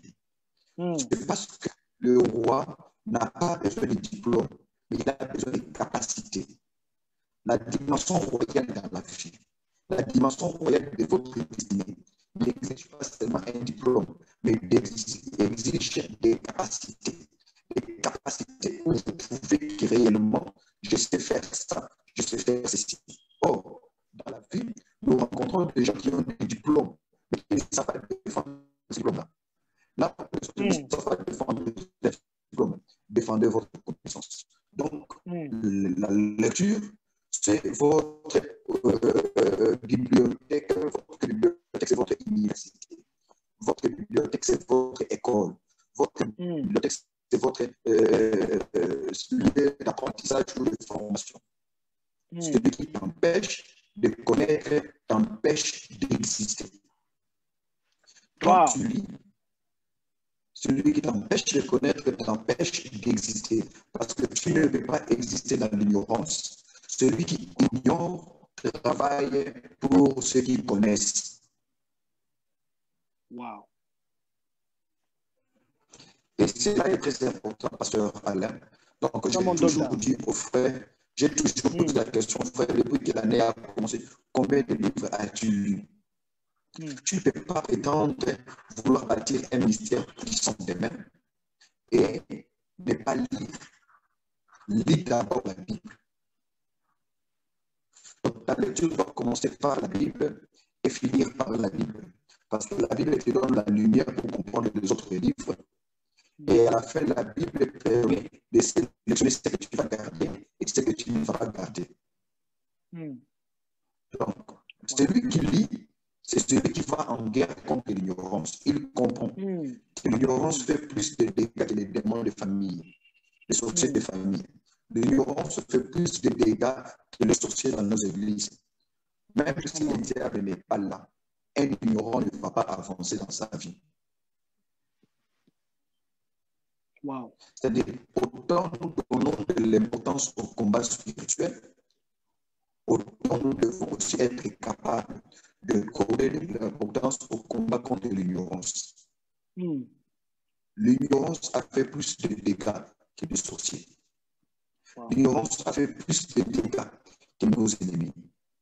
C'est parce que le roi n'a pas besoin de diplôme, mais il a besoin de capacité. La dimension royale dans la vie, la dimension royale de votre destinée n'exige pas seulement un diplôme, mais exige des capacités. Des capacités où vous pouvez que réellement, je sais faire ça, je sais faire ceci. Or, dans la vie, nous rencontrons des gens qui ont des diplômes, mais qui ne savent pas défendre ce diplôme-là. Là, vous ne savez pas défendre le diplôme, défendez votre connaissance. Donc, la lecture, c'est votre bibliothèque, c'est votre université. Votre bibliothèque, c'est votre école. Votre bibliothèque, c'est votre lieu d'apprentissage ou de formation. Celui qui t'empêche de connaître t'empêche d'exister. Quand tu lis, celui qui t'empêche de connaître t'empêche d'exister. Parce que tu ne peux pas exister dans l'ignorance. Celui qui ignore travaille pour ceux qui connaissent. Wow. Et cela est très important, pasteur Alain. Donc, j'ai toujours dit aux frères, j'ai toujours posé la question, frère, depuis que l'année a commencé, combien de livres as-tu lu? Tu ne peux pas prétendre vouloir bâtir un mystère puissant demain et ne pas lire. Lis d'abord la Bible. Donc, ta lecture doit commencer par la Bible et finir par la Bible. Parce que la Bible te donne la lumière pour comprendre les autres livres. Et à la fin, la Bible permet de sélectionner ce que tu vas garder et ce que tu ne vas pas garder. Donc, celui qui lit, c'est celui qui va en guerre contre l'ignorance. Il comprend que l'ignorance fait plus de dégâts que les démons de famille, les sorciers de famille. L'ignorance fait plus de dégâts que les sorciers dans nos églises. Même si le diable n'est pas là, un ignorant ne va pas avancer dans sa vie. Wow. C'est-à-dire, autant nous donnons de l'importance au combat spirituel, autant nous devons aussi être capables de accorder de l'importance au combat contre l'ignorance. l'ignorance a fait plus de dégâts que de sorciers. Wow. L'ignorance a fait plus de dégâts que nos ennemis.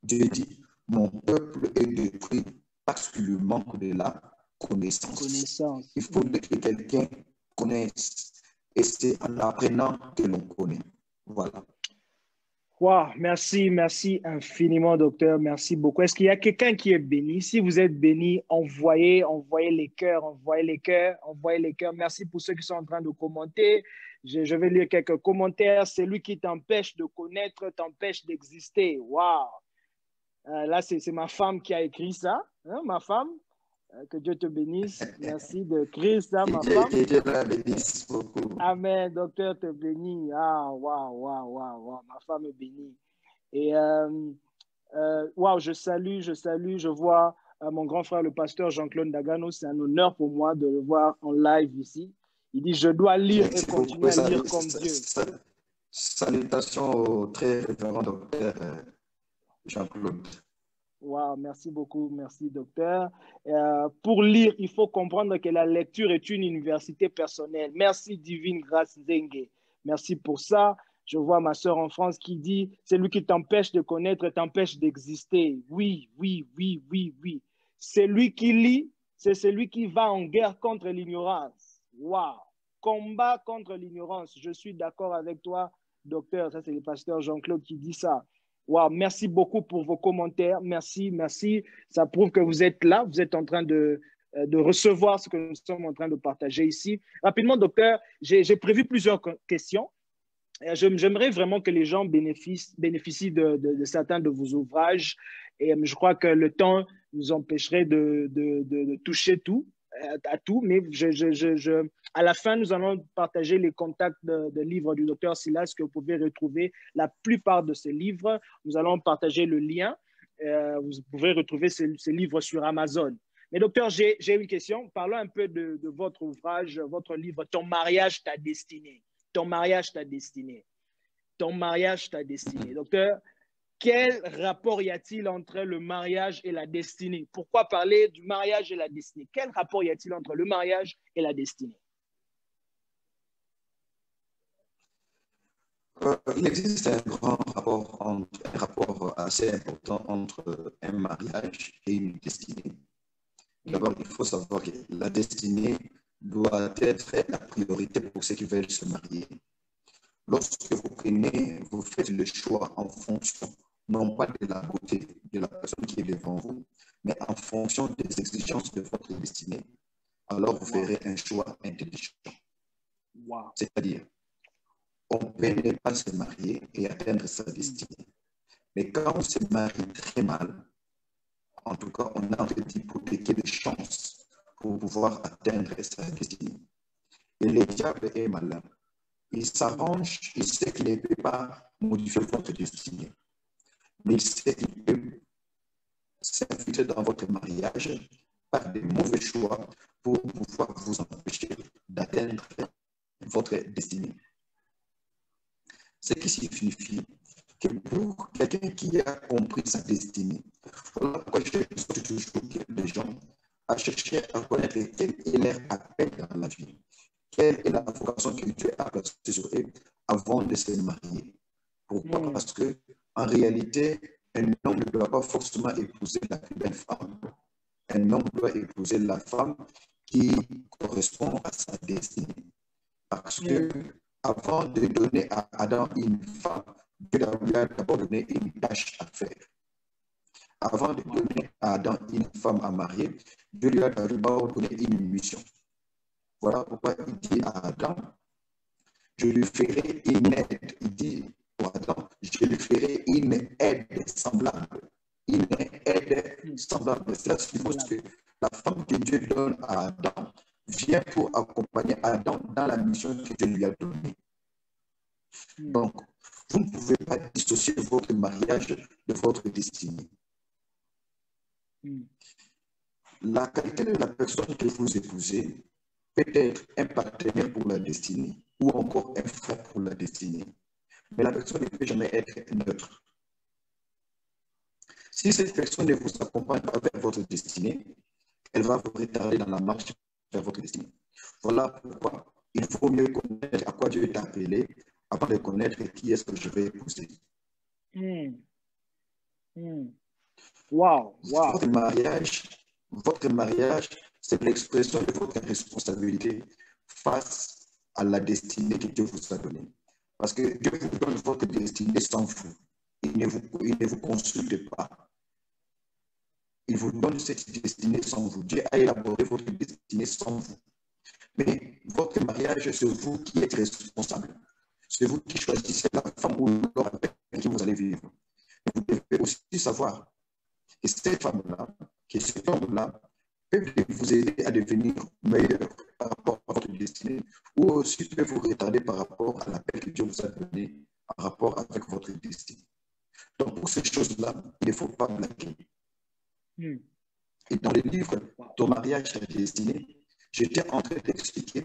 Dieu dit, mon peuple est détruit parce qu'il lui manque de la connaissance. Il faut que quelqu'un connaisse. Et c'est en apprenant que l'on connaît. Voilà. Wow, merci, merci infiniment, docteur. Merci beaucoup. Est-ce qu'il y a quelqu'un qui est béni? Si vous êtes béni, envoyez les cœurs, envoyez les cœurs, envoyez les cœurs. Merci pour ceux qui sont en train de commenter. Je vais lire quelques commentaires. C'est lui qui t'empêche de connaître, t'empêche d'exister. Wow. Là, c'est ma femme qui a écrit ça. Hein, ma femme. Que Dieu te bénisse. Merci d'écrire ça, ma femme. Que Dieu la bénisse beaucoup. Amen. Docteur te bénit. Ah, waouh, waouh, waouh, waouh. Ma femme est bénie. Et waouh, je vois mon grand frère, le pasteur Jean-Claude Dagano. C'est un honneur pour moi de le voir en live ici. Il dit, je dois lire et continuer à lire comme Dieu. Salutations au très révérend docteur Jean-Claude. Wow, merci beaucoup, merci docteur. Pour lire, il faut comprendre que la lecture est une université personnelle. Merci Divine Grâce Zengue. Merci pour ça. Je vois ma soeur en France qui dit, c'est lui qui t'empêche de connaître, t'empêche d'exister. Oui, oui, oui, oui, oui. C'est lui qui lit, c'est celui qui va en guerre contre l'ignorance. Wow. Combat contre l'ignorance. Je suis d'accord avec toi, docteur. Ça, c'est le pasteur Jean-Claude qui dit ça. Wow, merci beaucoup pour vos commentaires. Merci, merci. Ça prouve que vous êtes là, vous êtes en train de recevoir ce que nous sommes en train de partager ici. Rapidement, docteur, j'ai prévu plusieurs questions. J'aimerais vraiment que les gens bénéficient de certains de vos ouvrages. Et je crois que le temps nous empêcherait de toucher à tout, mais à la fin, nous allons partager les contacts de livres du docteur Silas que vous pouvez retrouver la plupart de ces livres. Nous allons partager le lien. Vous pouvez retrouver ces livres sur Amazon. Mais docteur, j'ai une question. Parlons un peu de votre ouvrage, votre livre, Ton mariage, ta destinée. Ton mariage, ta destinée. Ton mariage, ta destinée. Docteur, quel rapport y a-t-il entre le mariage et la destinée? Pourquoi parler du mariage et la destinée? Quel rapport y a-t-il entre le mariage et la destinée? Il existe un rapport assez important entre un mariage et une destinée. D'abord, il faut savoir que la destinée doit être la priorité pour ceux qui veulent se marier. Lorsque vous faites le choix en fonction, non pas de la beauté de la personne qui est devant vous, mais en fonction des exigences de votre destinée, alors vous ferez un choix intelligent. Wow. C'est-à-dire, on peut ne pas se marier et atteindre sa destinée. Mais quand on se marie très mal, en tout cas, on a d'hypothéquer les chances pour pouvoir atteindre sa destinée. Et le diable est malin. Il s'arrange, il sait qu'il ne peut pas modifier votre destinée. Mais il sait qu'il peut s'infiltrer dans votre mariage par des mauvais choix pour pouvoir vous empêcher d'atteindre votre destinée. Ce qui signifie que pour quelqu'un qui a compris sa destinée, voilà pourquoi je toujours les gens à chercher à connaître quel est leur appel dans la vie. Quelle est la vocation que Dieu a placée sur eux avant de se marier? Pourquoi? Parce que en réalité, un homme ne doit pas forcément épouser la plus belle femme. Un homme doit épouser la femme qui correspond à sa destinée. Parce que avant de donner à Adam une femme, Dieu lui a d'abord donné une tâche à faire. Avant de donner à Adam une femme à marier, Dieu lui a d'abord donné une mission. Voilà pourquoi il dit à Adam, je lui ferai une aide. Il dit à Adam, je lui ferai une aide semblable. Une aide semblable. Cela suppose que la femme que Dieu donne à Adam vient pour accompagner Adam dans la mission que Dieu lui a donnée. Donc, vous ne pouvez pas dissocier votre mariage de votre destinée. La qualité de la personne que vous épousez peut être un partenaire pour la destinée ou encore un frère pour la destinée. Mais la personne ne peut jamais être neutre. Si cette personne ne vous accompagne pas vers votre destinée, elle va vous retarder dans la marche vers votre destinée. Voilà pourquoi il faut mieux connaître à quoi Dieu t'a appelé avant de connaître qui est-ce que je vais épouser. Wow, wow. Votre mariage, c'est l'expression de votre responsabilité face à la destinée que Dieu vous a donnée. Parce que Dieu vous donne votre destinée sans vous. Il ne vous consulte pas. Il vous donne cette destinée sans vous. Dieu a élaboré votre destinée sans vous. Mais votre mariage, c'est vous qui êtes responsable. C'est vous qui choisissez la femme ou l'homme avec qui vous allez vivre. Vous devez aussi savoir que cette femme-là, que cet homme-là, peut vous aider à devenir meilleur par rapport à votre destinée, ou aussi peut vous retarder par rapport à l'appel que Dieu vous a donné en rapport avec votre destinée. Donc, pour ces choses-là, il ne faut pas blaguer. Et dans le livre Ton mariage est destiné, j'étais en train d'expliquer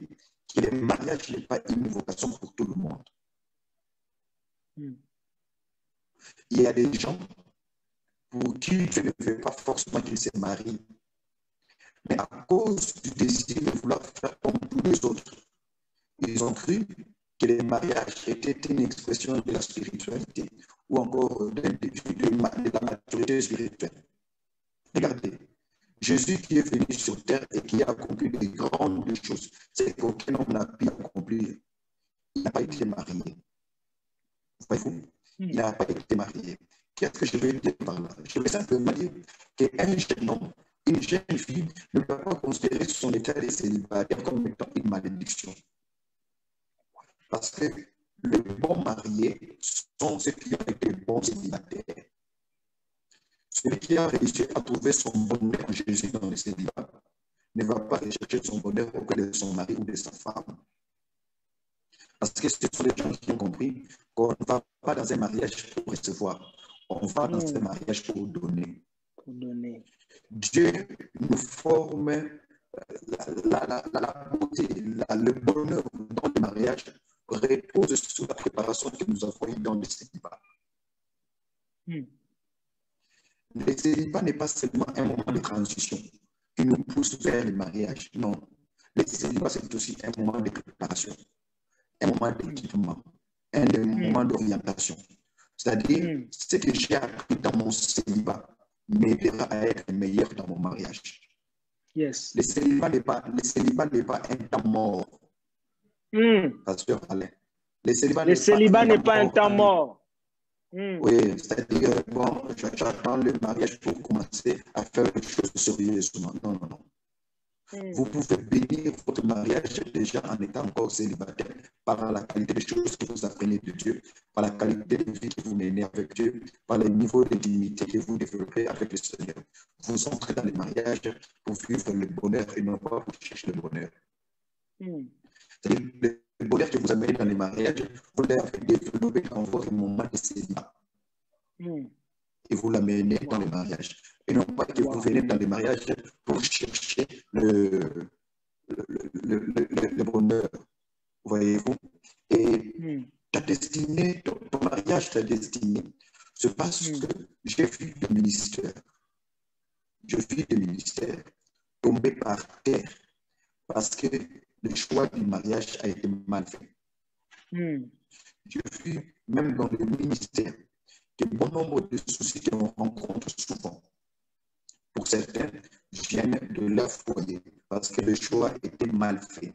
que le mariage n'est pas une vocation pour tout le monde. Il y a des gens pour qui Dieu ne veut pas forcément qu'ils se marient. Mais à cause du désir de vouloir faire comme tous les autres, ils ont cru que le mariage était une expression de la spiritualité ou encore de la maturité spirituelle. Regardez, Jésus qui est venu sur terre et qui a accompli de grandes choses, c'est qu'aucun homme n'a pu accomplir. Il n'a pas été marié. Voyez-vous? Il n'a pas été marié. Qu'est-ce que je veux dire par là? Je veux simplement dire qu'un jeune homme, une jeune fille ne peut pas considérer son état de célibataire comme étant une malédiction. Parce que les bons mariés sont ceux qui ont été bons célibataires. Celui qui a réussi à trouver son bonheur en Jésus dans le célibat ne va pas rechercher son bonheur auprès de son mari ou de sa femme. Parce que ce sont les gens qui ont compris qu'on ne va pas dans un mariage pour recevoir, on va dans un mariage pour donner. Dieu nous forme la beauté, le bonheur dans le mariage repose sur la préparation que nous avons eue dans le célibat. Le célibat n'est pas seulement un moment de transition qui nous pousse vers le mariage. Non. Le célibat, c'est aussi un moment de préparation, un moment d'équipement, un moment d'orientation. C'est-à-dire, ce que j'ai appris dans mon célibat m'aidera à être meilleur dans mon mariage. Yes. Le célibat n'est pas un temps mort. Pasteur Alain. Le célibat n'est pas un temps mort. Oui, c'est-à-dire, bon, j'attends le mariage pour commencer à faire les choses sérieusement. Non, non, non. Vous pouvez bénir votre mariage déjà en étant encore célibataire par la qualité des choses que vous apprenez de Dieu, par la qualité de vie que vous menez avec Dieu, par le niveau d'intimité que vous développez avec le Seigneur. Vous entrez dans le mariage pour vivre le bonheur et non pas pour chercher le bonheur. C'est-à-dire, le bonheur que vous amenez dans les mariages, vous l'avez développé dans votre moment de célibat. Et vous l'amenez dans le mariage. Et non pas que vous venez dans le mariage pour chercher le bonheur. Voyez-vous? Et ta destinée, ton mariage, ta destinée, c'est parce que j'ai vu des ministères. Je vis des ministères tomber par terre parce que le choix du mariage a été mal fait. Je vis même dans le ministère que bon nombre de soucis que l'on rencontre souvent. Pour certains, viennent de leur foyer parce que le choix était mal fait.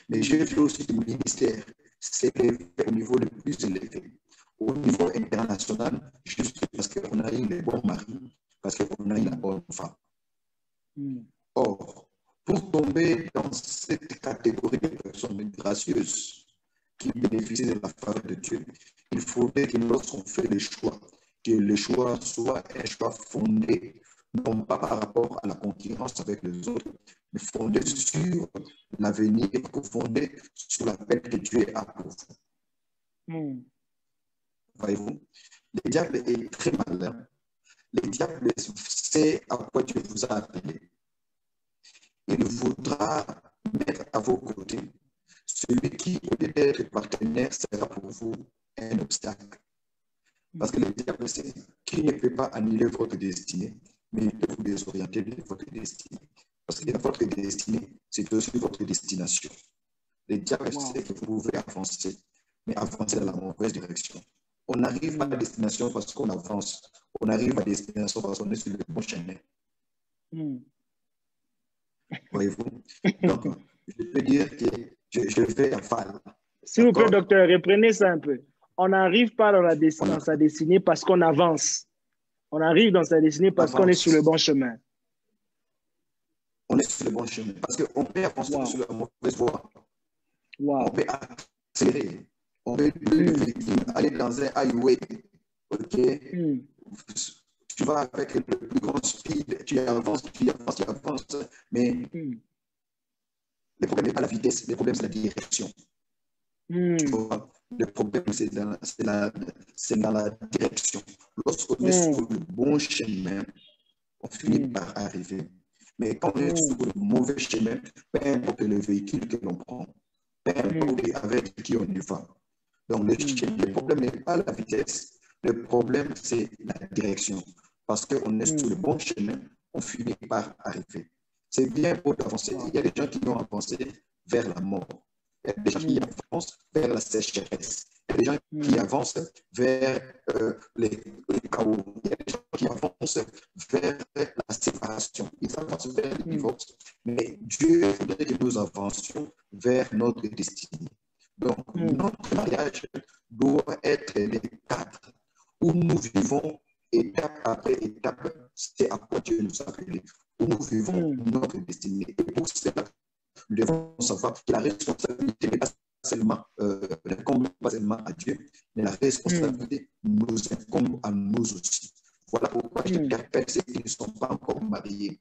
Mais j'ai vu aussi des ministères s'élever au niveau le plus élevé, au niveau international, juste parce qu'on a eu les bons maris, parce qu'on a eu la bonne femme. Or, pour tomber dans cette catégorie de personnes gracieuses qui bénéficient de la faveur de Dieu, il faudrait que lorsqu'on fait le choix, que le choix soit un choix fondé, non pas par rapport à la concurrence avec les autres, mais fondé sur l'avenir, fondé sur l'appel que Dieu a pour vous. Voyez-vous, le diable est très malin. Le diable sait à quoi Dieu vous a appelé. Il voudra mettre à vos côtés celui qui, au lieu d'être partenaire, sera pour vous un obstacle. Parce que le diable sait qu'il ne peut pas annuler votre destinée, mais il peut vous désorienter de votre destinée. Parce que votre destinée, c'est aussi votre destination. Le diable sait que vous pouvez avancer, mais avancer dans la mauvaise direction. On n'arrive pas à destination parce qu'on avance. On arrive à destination parce qu'on est sur le bon chemin. Voyez-vous? Donc, je peux dire que je fais un fall. S'il vous plaît, docteur, reprenez ça un peu. On n'arrive pas dans sa destinée parce qu'on avance. On arrive dans sa destinée parce qu'on est sur le bon chemin. On est sur le bon chemin. Parce qu'on peut avancer sur la mauvaise voie. On peut accélérer. On peut aller dans un highway. OK? Tu vas avec le plus grand speed. Tu avances. Mais le problème n'est pas la vitesse. Le problème, c'est la direction. Tu vois? Le problème, c'est dans la direction. Lorsqu'on est sur le bon chemin, on finit par arriver. Mais quand on est sur le mauvais chemin, peu importe le véhicule que l'on prend, peu importe avec qui on y va. Donc, le problème n'est pas la vitesse, le problème, c'est la direction. Parce qu'on est sur le bon chemin, on finit par arriver. C'est bien beau d'avancer. Il y a des gens qui ont avancé vers la mort. Il y a des gens qui avancent vers la sécheresse. Il y a des gens qui avancent vers les chaos. Il y a des gens qui avancent vers la séparation. Ils avancent vers le divorce. Mais Dieu voudrait que nous avancions vers notre destinée. Donc, notre mariage doit être les quatre où nous vivons étape après étape. C'est à quoi Dieu nous a appelés. Où nous vivons notre destinée. Et pour cela, nous devons savoir que la responsabilité n'est pas seulement, pas seulement à Dieu, mais la responsabilité nous incombe à nous aussi. Voilà pourquoi je t'appelle ceux qui ne sont pas encore mariés.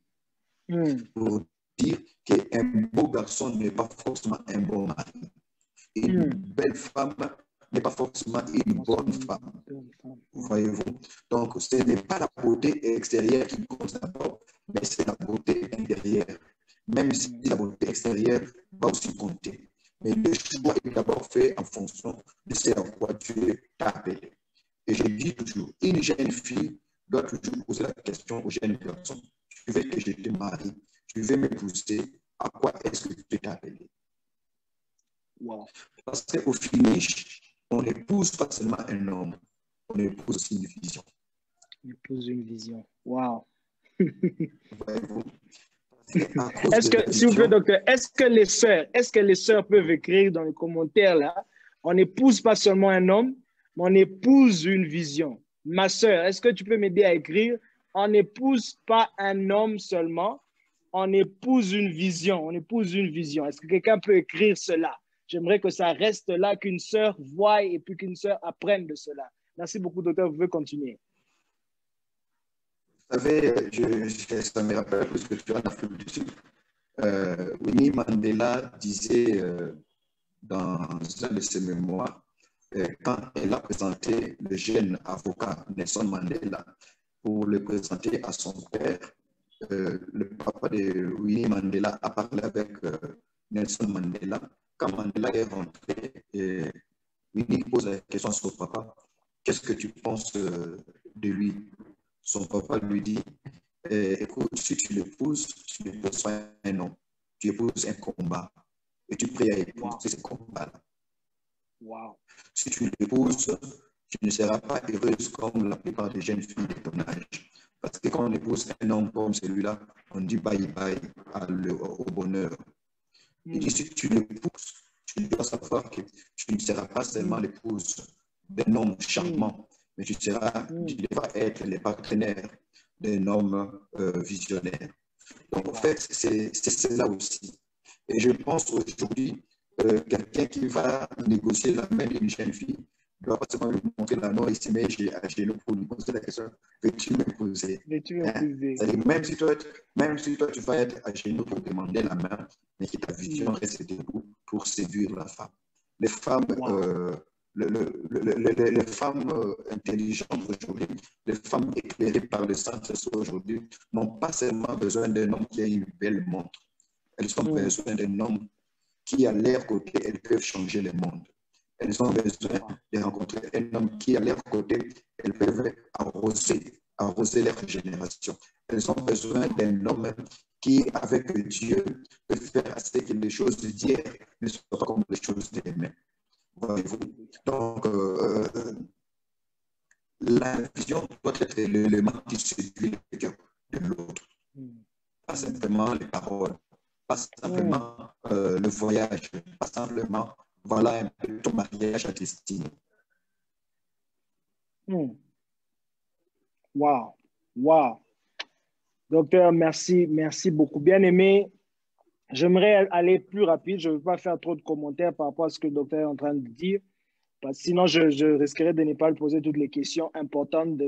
Pour dire qu'un beau garçon n'est pas forcément un bon mari. Et une belle femme n'est pas forcément une bonne femme. Voyez-vous? Donc, ce n'est pas la beauté extérieure qui compte d'abord, mais c'est la beauté intérieure. Même si la beauté extérieure va aussi compter. Mais le choix est d'abord fait en fonction de ce à quoi Dieu t'a appelé. Et je dis toujours, une jeune fille doit toujours poser la question aux jeunes garçons. Tu veux que je te marie? Tu veux m'épouser? À quoi est-ce que tu t'es appelé? Parce qu'au finish, on n'épouse pas seulement un homme, on épouse aussi une vision. On épouse une vision. Wow. Voyez-vous? Est-ce que, s'il vous plaît, docteur, est-ce que les sœurs peuvent écrire dans les commentaires là, on n'épouse pas seulement un homme, mais on épouse une vision. Ma sœur, est-ce que tu peux m'aider à écrire? On n'épouse pas un homme seulement, on épouse une vision. On épouse une vision. Est-ce que quelqu'un peut écrire cela? J'aimerais que ça reste là, qu'une sœur voie et puis qu'une sœur apprenne de cela. Merci beaucoup, docteur. Vous pouvez continuer. Vous savez, ça me rappelle ce que tu as en Afrique du Sud. Winnie Mandela disait dans un de ses mémoires, quand elle a présenté le jeune avocat Nelson Mandela pour le présenter à son père, le papa de Winnie Mandela a parlé avec Nelson Mandela. Quand Mandela est rentré, Winnie pose la question à son papa, qu'est-ce que tu penses de lui? Son papa lui dit, écoute, si tu l'épouses, tu n'épouses pas un homme, tu épouses un combat. Et tu pries à épouser ce combat-là. Wow. Si tu l'épouses, tu ne seras pas heureuse comme la plupart des jeunes filles de ton âge. Parce que quand on épouse un homme comme celui-là, on dit bye bye au bonheur. Il dit, si tu l'épouses, tu dois savoir que tu ne seras pas seulement l'épouse d'un homme charmant, mais tu devras être le partenaire d'un homme visionnaire. Donc, en fait, c'est cela aussi. Et je pense aujourd'hui, quelqu'un qui va négocier la main d'une jeune fille ne doit pas seulement lui montrer la noix et se mettre à genoux pour lui poser la question, veux-tu m'épouser? Même si toi, tu vas être à genoux pour demander la main, mais que ta vision reste debout pour séduire la femme. Les femmes, les femmes intelligentes aujourd'hui, les femmes éclairées par le Saint-Esprit aujourd'hui, n'ont pas seulement besoin d'un homme qui a une belle montre. Elles ont besoin d'un homme qui, à leur côté, elles peuvent changer le monde. Elles ont besoin de rencontrer un homme qui, à leur côté, elles peuvent arroser arroser leur génération. Elles ont besoin d'un homme qui, avec Dieu, peut faire assez que les choses d'hier ne soient pas comme les choses de demain. Voyez-vous? Donc, la vision doit être l'élément qui séduit le cœur de l'autre. Pas simplement les paroles, pas simplement le voyage, pas simplement, voilà un peu ton mariage à destinée. Wow, wow. Docteur, merci, merci beaucoup. Bien aimé, j'aimerais aller plus rapide. Je ne veux pas faire trop de commentaires par rapport à ce que le docteur est en train de dire. Sinon, je risquerais de ne pas lui poser toutes les questions importantes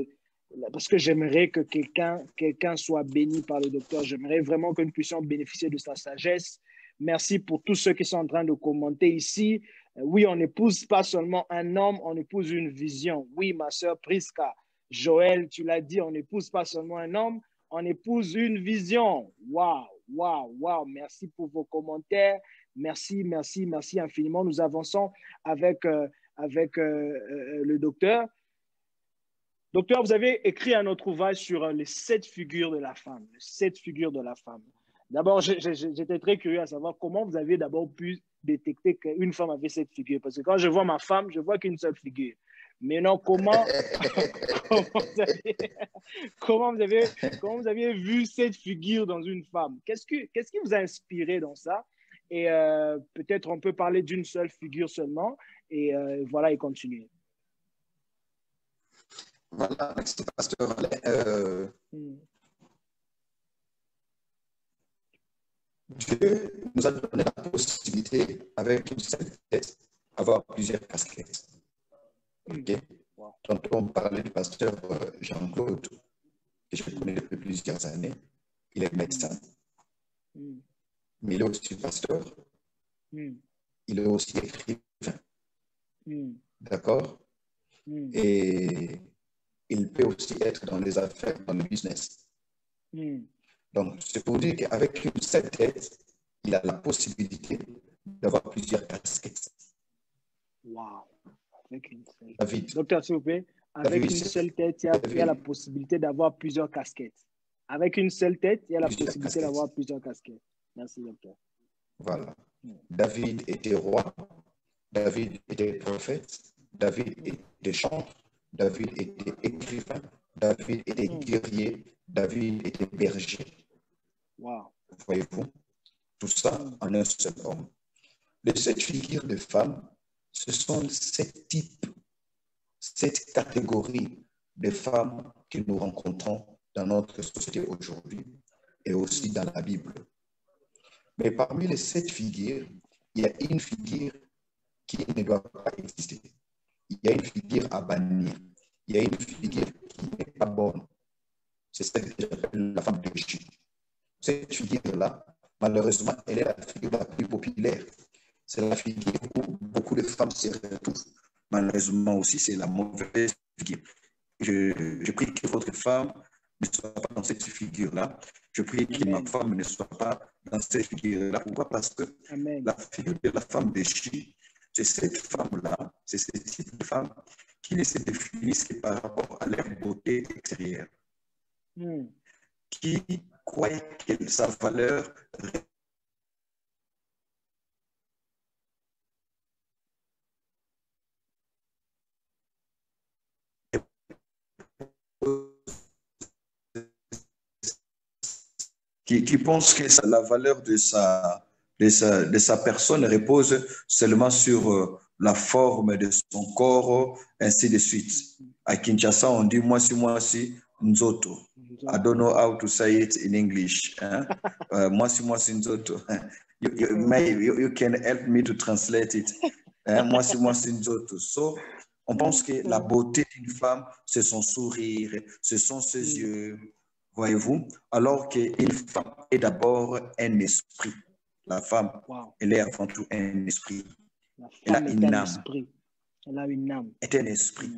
parce que j'aimerais que quelqu'un soit béni par le docteur. J'aimerais vraiment que nous puissions bénéficier de sa sagesse. Merci pour tous ceux qui sont en train de commenter ici. Oui, on n'épouse pas seulement un homme, on épouse une vision. Oui, ma soeur Priska, Joël, tu l'as dit, on n'épouse pas seulement un homme, on épouse une vision. Waouh, waouh, waouh. Merci pour vos commentaires. Merci, merci, merci infiniment. Nous avançons avec le docteur. Docteur, vous avez écrit un autre ouvrage sur les 7 figures de la femme. Les 7 figures de la femme. D'abord, j'étais très curieux à savoir comment vous avez d'abord pu détecter qu'une femme avait 7 figures. Parce que quand je vois ma femme, je vois qu'une seule figure. Mais non, comment vous avez vu 7 figures dans une femme? Qu'est-ce qui vous a inspiré dans ça? Et peut-être on peut parler d'une seule figure seulement. Et voilà, et continuer. Voilà, merci, pasteur. Dieu nous a donné la possibilité, avec une seule tête, d'avoir plusieurs casquettes. Okay? Wow. Tantôt, on parlait du pasteur Jean-Claude, que je connais depuis plusieurs années. Il est médecin. Mais il est aussi pasteur. Il est aussi écrivain. D'accord? Et il peut aussi être dans les affaires, dans le business. Donc, c'est pour dire qu'avec une seule tête, il a la possibilité d'avoir plusieurs casquettes. Wow. Avec une seule... David. Docteur, s'il vous plaît, avec une seule tête, il y a la possibilité d'avoir plusieurs casquettes. Avec une seule tête, il y a la possibilité d'avoir plusieurs casquettes. Merci, docteur. Voilà. David était roi, David était prophète, David était chanteur, David était écrivain, David était guerrier, David était berger. Wow. Voyez-vous, tout ça en un seul homme. Les 7 figures de femmes, ce sont 7 types, 7 catégories de femmes que nous rencontrons dans notre société aujourd'hui et aussi dans la Bible. Mais parmi les 7 figures, il y a une figure qui ne doit pas exister. Il y a une figure à bannir. Il y a une figure qui n'est pas bonne. C'est celle que j'appelle la femme déchue. Cette figure-là, malheureusement, elle est la figure la plus populaire. C'est la figure où beaucoup de femmes se retrouvent. Malheureusement aussi, c'est la mauvaise figure. Je prie que votre femme ne soit pas dans cette figure-là. Je prie que ma femme ne soit pas dans cette figure-là. Pourquoi? Parce que la figure de la femme déchue, c'est cette femme-là, c'est ce type de femme qui ne se définissent que par rapport à leur beauté extérieure. Qui croient que sa valeur qui pense que la valeur de sa personne repose seulement sur la forme de son corps, ainsi de suite. À Kinshasa, on dit moi si, nzoto. I don't know how to say it in English. Moi si, nzoto. You can help me to translate it. Moi si, nzoto. So, on pense que la beauté d'une femme, c'est son sourire, ce sont ses yeux. Voyez-vous, alors qu'une femme est d'abord un esprit. La femme, elle est avant tout un esprit. Elle a une âme. Elle a une âme. Elle est un esprit.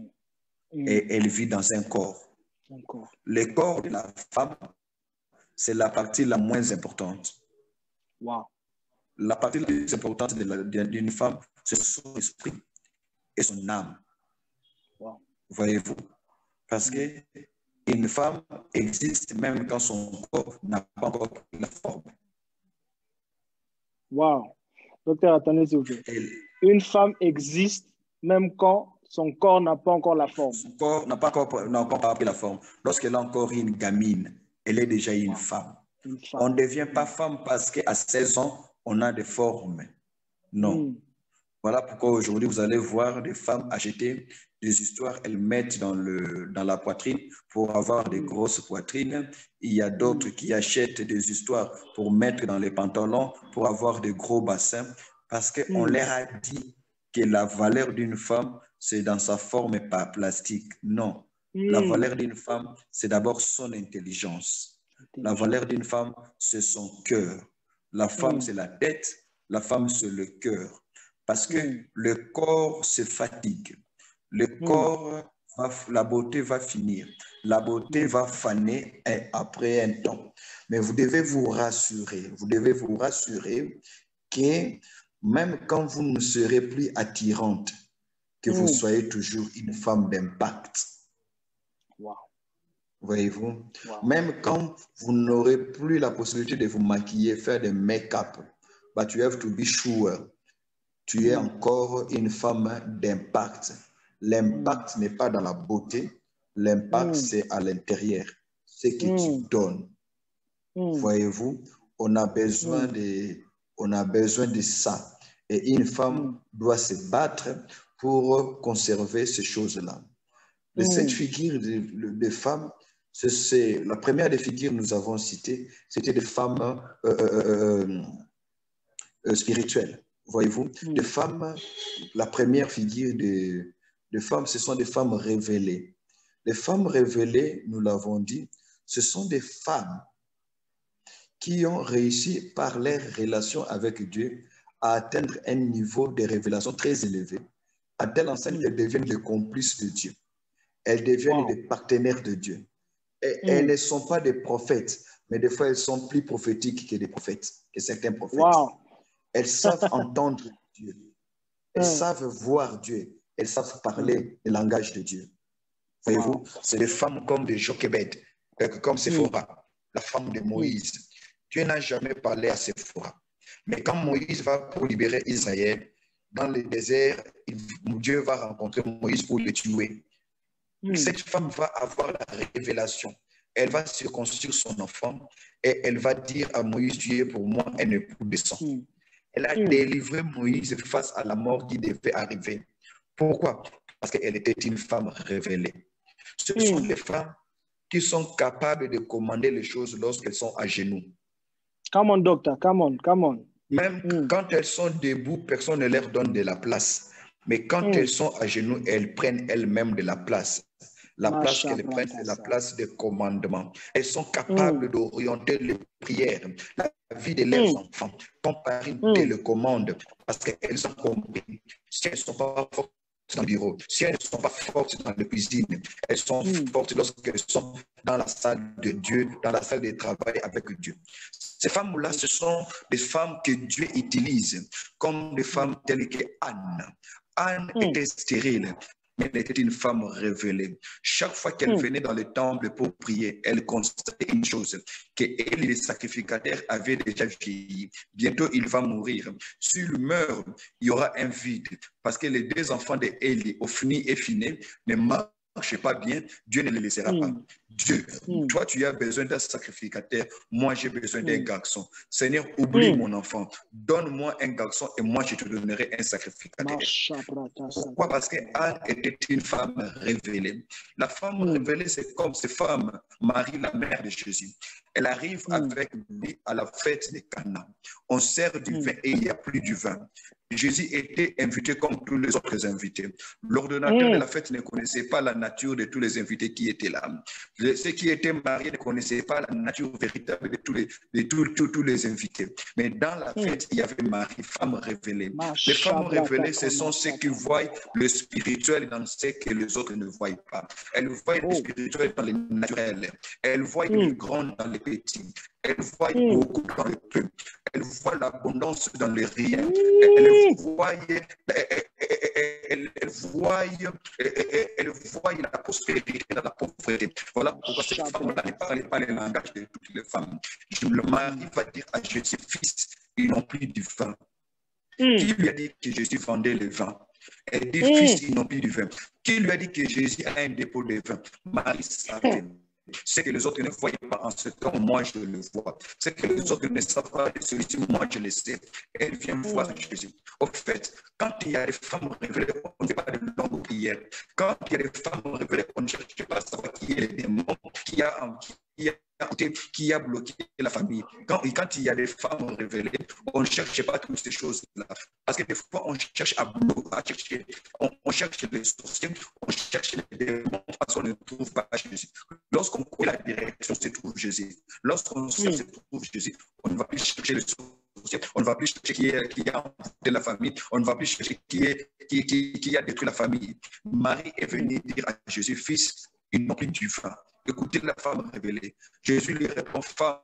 Et elle vit dans un corps. Le corps de la femme, c'est la partie la moins importante. La partie la plus importante d'une femme, c'est son esprit et son âme. Voyez-vous, parce que une femme existe même quand son corps n'a pas encore pris la forme. Wow. Docteur, attendez s'il vous plaît. Une femme existe même quand son corps n'a pas encore la forme. Son corps n'a pas encore pris la forme. Lorsqu'elle a encore une gamine, elle est déjà une femme. On ne devient pas femme parce qu'à 16 ans, on a des formes. Non. Voilà pourquoi aujourd'hui, vous allez voir des femmes acheter des histoires, elles mettent dans la poitrine pour avoir des grosses poitrines. Il y a d'autres qui achètent des histoires pour mettre dans les pantalons pour avoir des gros bassins parce qu'on leur a dit que la valeur d'une femme, c'est dans sa forme et pas plastique. Non. La valeur d'une femme, c'est d'abord son intelligence. La valeur d'une femme, c'est son cœur. La femme, c'est la tête. La femme, c'est le cœur. Parce que le corps se fatigue. Le corps, la beauté va finir. La beauté va faner après un temps. Mais vous devez vous rassurer. Vous devez vous rassurer que même quand vous ne serez plus attirante, que vous soyez toujours une femme d'impact. Wow. Voyez-vous? Wow. Même quand vous n'aurez plus la possibilité de vous maquiller, faire des make-up, but you have to be sure. Tu es encore une femme d'impact. L'impact n'est pas dans la beauté. L'impact, c'est à l'intérieur. Ce que tu donnes. Voyez-vous, on a besoin de ça. Et une femme doit se battre pour conserver ces choses-là. De cette figure de femmes, c'est la première des figures que nous avons citées, c'était des femmes spirituelles. Voyez-vous, des femmes, la première figure de femmes, ce sont des femmes révélées. Les femmes révélées, nous l'avons dit, ce sont des femmes qui ont réussi par leur relation avec Dieu à atteindre un niveau de révélation très élevé, à telle enseigne qu'elles deviennent des complices de Dieu. Elles deviennent des partenaires de Dieu. Et elles ne sont pas des prophètes, mais des fois elles sont plus prophétiques que des prophètes, que certains prophètes. Elles savent entendre Dieu. Elles savent voir Dieu. Elles savent parler le langage de Dieu. Voyez-vous, c'est des femmes comme des Jochebed, comme Séphora, la femme de Moïse. Dieu n'a jamais parlé à Séphora. Mais quand Moïse va pour libérer Israël, dans le désert, Dieu va rencontrer Moïse pour le tuer. Cette femme va avoir la révélation. Elle va circoncire son enfant et elle va dire à Moïse, tu es pour moi un époux de sang. Elle a délivré Moïse face à la mort qui devait arriver. Pourquoi? Parce qu'elle était une femme révélée. Ce sont les femmes qui sont capables de commander les choses lorsqu'elles sont à genoux. Come on, doctor. Come on. Même quand elles sont debout, personne ne leur donne de la place. Mais quand elles sont à genoux, elles prennent elles-mêmes de la place. La place qu'elles prennent, c'est la place de commandement. Elles sont capables d'orienter les prières, la vie de leurs enfants, comme par une télécommande, parce qu'elles ont compris. Si elles ne sont pas fortes dans le bureau, si elles ne sont pas fortes dans la cuisine, elles sont fortes lorsqu'elles sont dans la salle de Dieu, dans la salle de travail avec Dieu. Ces femmes-là, ce sont des femmes que Dieu utilise, comme des femmes telles que Anne. Anne était stérile, mais elle était une femme révélée. Chaque fois qu'elle venait dans le temple pour prier, elle constatait une chose, qu'Élie, le sacrificateur, avait déjà vieilli. Bientôt, il va mourir. S'il meurt, il y aura un vide, parce que les deux enfants d'Élie, Ophni et Phiné, ne marchent pas bien, Dieu ne les laissera pas. Dieu, toi, tu as besoin d'un sacrificateur, moi, j'ai besoin d'un garçon. Seigneur, oublie mon enfant, donne-moi un garçon et moi, je te donnerai un sacrificateur. Pourquoi? Parce qu'Anne était une femme révélée. La femme révélée, c'est comme cette femme, Marie, la mère de Jésus. Elle arrive avec lui à la fête de Cana. On sert du vin et il n'y a plus du vin. Jésus était invité comme tous les autres invités. L'ordonnateur de la fête ne connaissait pas la nature de tous les invités qui étaient là. Ceux qui étaient mariés ne connaissaient pas la nature véritable de tous les invités. Mais dans la fête, il y avait Marie, femme révélée. Les femmes révélées, ce sont ceux qui voient le spirituel dans ce que les autres ne voient pas. Elles voient le spirituel dans le naturel. Elles voient le grand dans le petit. Elles voient beaucoup dans le peu. Elles voient l'abondance dans le rien. Elles voient elles voient la prospérité dans la pauvreté. Voilà pourquoi cette femme-là ne parle pas le langage de toutes les femmes. Le mari va dire à Jésus, fils, ils n'ont plus du vin. Qui lui a dit que Jésus vendait le vin? Elle dit, fils, ils n'ont plus du vin. Qui lui a dit que Jésus a un dépôt de vin? Marie savait. Ce que les autres ne voyaient pas en ce temps, moi je le vois. Ce que les autres ne savent pas de celui-ci, moi je le sais. Elle vient voir Jésus. Au fait, quand il y a des femmes révélées, on ne fait pas de longues prières. Quand il y a des femmes révélées, on ne cherche pas à savoir qui est le démon, qui a bloqué la famille. Quand il y a des femmes révélées, on ne cherche pas toutes ces choses-là. Parce que des fois, on cherche on cherche les sorciers, on cherche les démons, parce qu'on ne trouve pas Jésus. Lorsqu'on connaît la direction, se trouve Jésus. Lorsqu'on cherche, se trouve Jésus, on ne va plus chercher les sorciers, on ne va plus chercher qui a emporté la famille, on ne va plus chercher qui a détruit la famille. Marie est venue dire à Jésus, fils, ils n'ont plus du vin. Écoutez la femme révélée. Jésus lui répond, femme,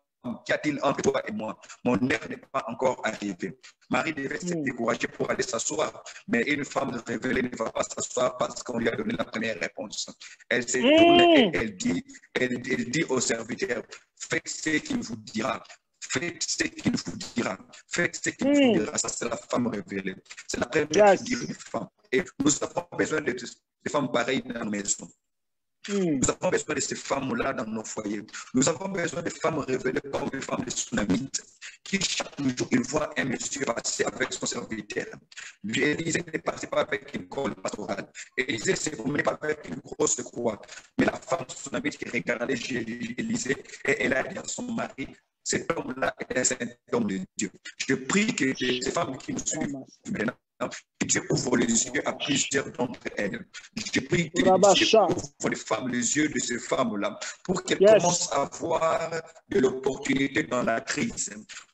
qu'y a-t-il entre toi et moi? Mon heure n'est pas encore arrivée. Marie devait se décourager pour aller s'asseoir, mais une femme révélée ne va pas s'asseoir parce qu'on lui a donné la première réponse. Elle s'est tournée et elle dit au serviteur, faites ce qu'il vous dira. Faites ce qu'il vous dira. Faites ce qu'il vous dira. Ça, c'est la femme révélée. C'est la première figure de femme. Et nous avons besoin de femmes pareilles dans nos maisons. Nous avons besoin de ces femmes-là dans nos foyers. Nous avons besoin de femmes révélées comme les femmes de Tsunamite, qui chaque jour, ils voient un monsieur passer avec son serviteur. Élisée ne passait pas avec une colle pastorale. Élisée ne se promenait pas avec une grosse croix. Mais la femme de Tsunamite qui regardait Élisée, et elle a dit à son mari, cet homme-là est un homme de Dieu. Je prie que ces femmes qui nous suivent maintenant, que Dieu ouvre les yeux à plusieurs d'entre elles. Je prie que Dieu ouvre les femmes, les yeux de ces femmes-là, pour qu'elles commencent à voir de l'opportunité dans la crise.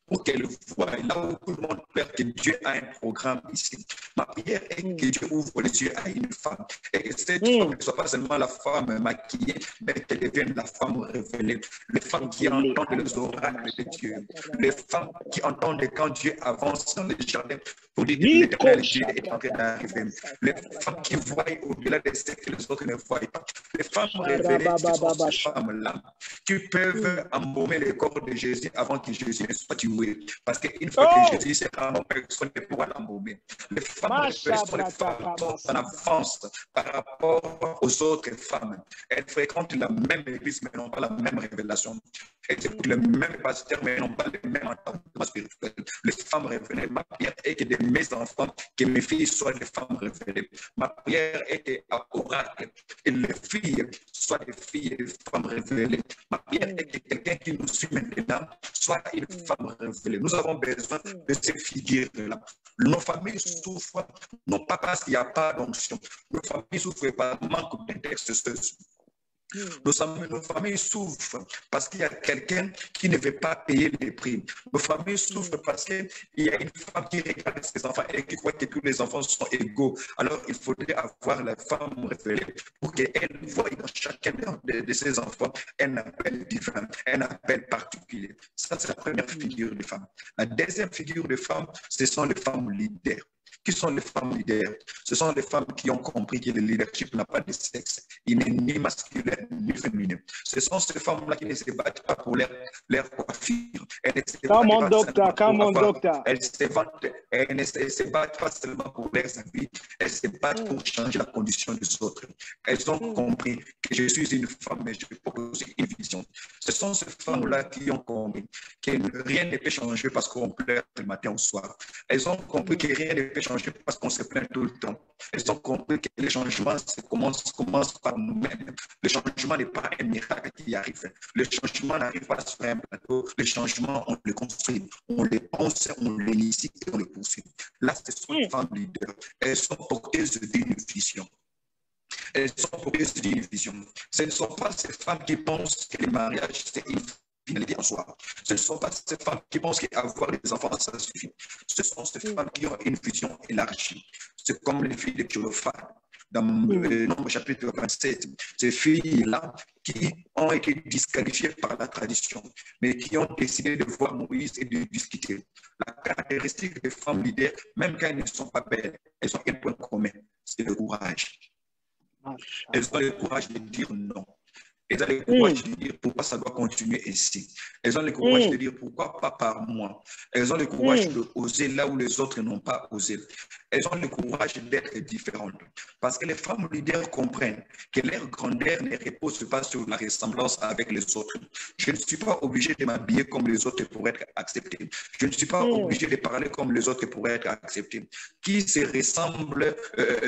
Pour qu'elles voient là où tout le monde perd que Dieu a un programme ici. Ma prière est que Dieu ouvre les yeux à une femme et que cette femme ne soit pas seulement la femme maquillée, mais qu'elle devienne la femme révélée. Les femmes qui entendent les oracles de Dieu. Les femmes qui entendent quand Dieu avance dans les jardins pour dire que l'éternel Dieu est en train d'arriver. Les femmes qui voient au-delà de ce que les autres ne voient pas. Les femmes révélées qui sont ces femmes-là qui peuvent embaumer le corps de Jésus avant que Jésus ne soit tué. Parce qu'une fois que Jésus sera mort, personne ne pourra l'embaumer. Les femmes sont en avance par rapport aux autres femmes. Elles fréquentent la même église, mais n'ont pas la même révélation. Elles écoutent le même pasteur, mais n'ont pas le même entendement spirituel. Les femmes révélées, ma prière est que de mes enfants, que mes filles soient des femmes révélées. Ma prière est que les filles soient des filles et des femmes révélées. Ma prière est que quelqu'un qui nous suit maintenant soit une femme révélée. Nous avons besoin de ces figures-là. Nos familles souffrent, non pas parce qu'il n'y a pas d'onction. Nos familles souffrent par manque d'intercesseurs. Nos familles souffrent parce qu'il y a quelqu'un qui ne veut pas payer les prix. Nos familles souffrent parce qu'il y a une femme qui regarde ses enfants et qui croit que tous les enfants sont égaux. Alors, il faudrait avoir la femme révélée pour qu'elle voie dans chacun de ses enfants un appel divin, un appel particulier. Ça, c'est la première figure de femme. La deuxième figure de femme, ce sont les femmes leaders. Qui sont les femmes leaders? Ce sont les femmes qui ont compris que le leadership n'a pas de sexe. Il n'est ni masculin ni féminin. Ce sont ces femmes-là qui ne se battent pas pour leur coiffure. Elles ne se battent pas seulement pour leurs habits. Elles se battent pour changer la condition des autres. Elles ont compris que je suis une femme, mais je peux proposer une vision. Ce sont ces femmes-là qui ont compris que rien ne peut changer parce qu'on pleure le matin au soir. Elles ont compris que rien ne peut changer parce qu'on se plaint tout le temps. Elles ont compris que les changements commencent par nous-mêmes. Le changement n'est pas un miracle qui arrive. Le changement n'arrive pas sur un plateau. Le changement, on le construit, on le pense, on l'initie et on le poursuit. Là, ce sont les femmes leaders. Elles sont porteuses d'une vision. Elles sont porteuses d'une vision. Ce ne sont pas ces femmes qui pensent que le mariage, c'est une finalité en soi. Ce ne sont pas ces femmes qui pensent qu'avoir des enfants, ça suffit. Ce sont ces femmes qui ont une vision élargie. C'est comme les filles de Théophane. Dans Nombre chapitre 27, ces filles-là qui ont été disqualifiées par la tradition, mais qui ont décidé de voir Moïse et de discuter. La caractéristique des femmes leaders, même quand elles ne sont pas belles, elles ont un point commun. c'est le courage. Mashallah. Elles ont le courage de dire non. Elles ont le courage de dire pourquoi ça doit continuer ainsi. Elles ont le courage de dire pourquoi pas par moi. Elles ont le courage d'oser là où les autres n'ont pas osé. Elles ont le courage d'être différentes. Parce que les femmes leaders comprennent que leur grandeur ne repose pas sur la ressemblance avec les autres. Je ne suis pas obligé de m'habiller comme les autres pour être accepté. Je ne suis pas obligé de parler comme les autres pour être accepté. Qui se ressemblent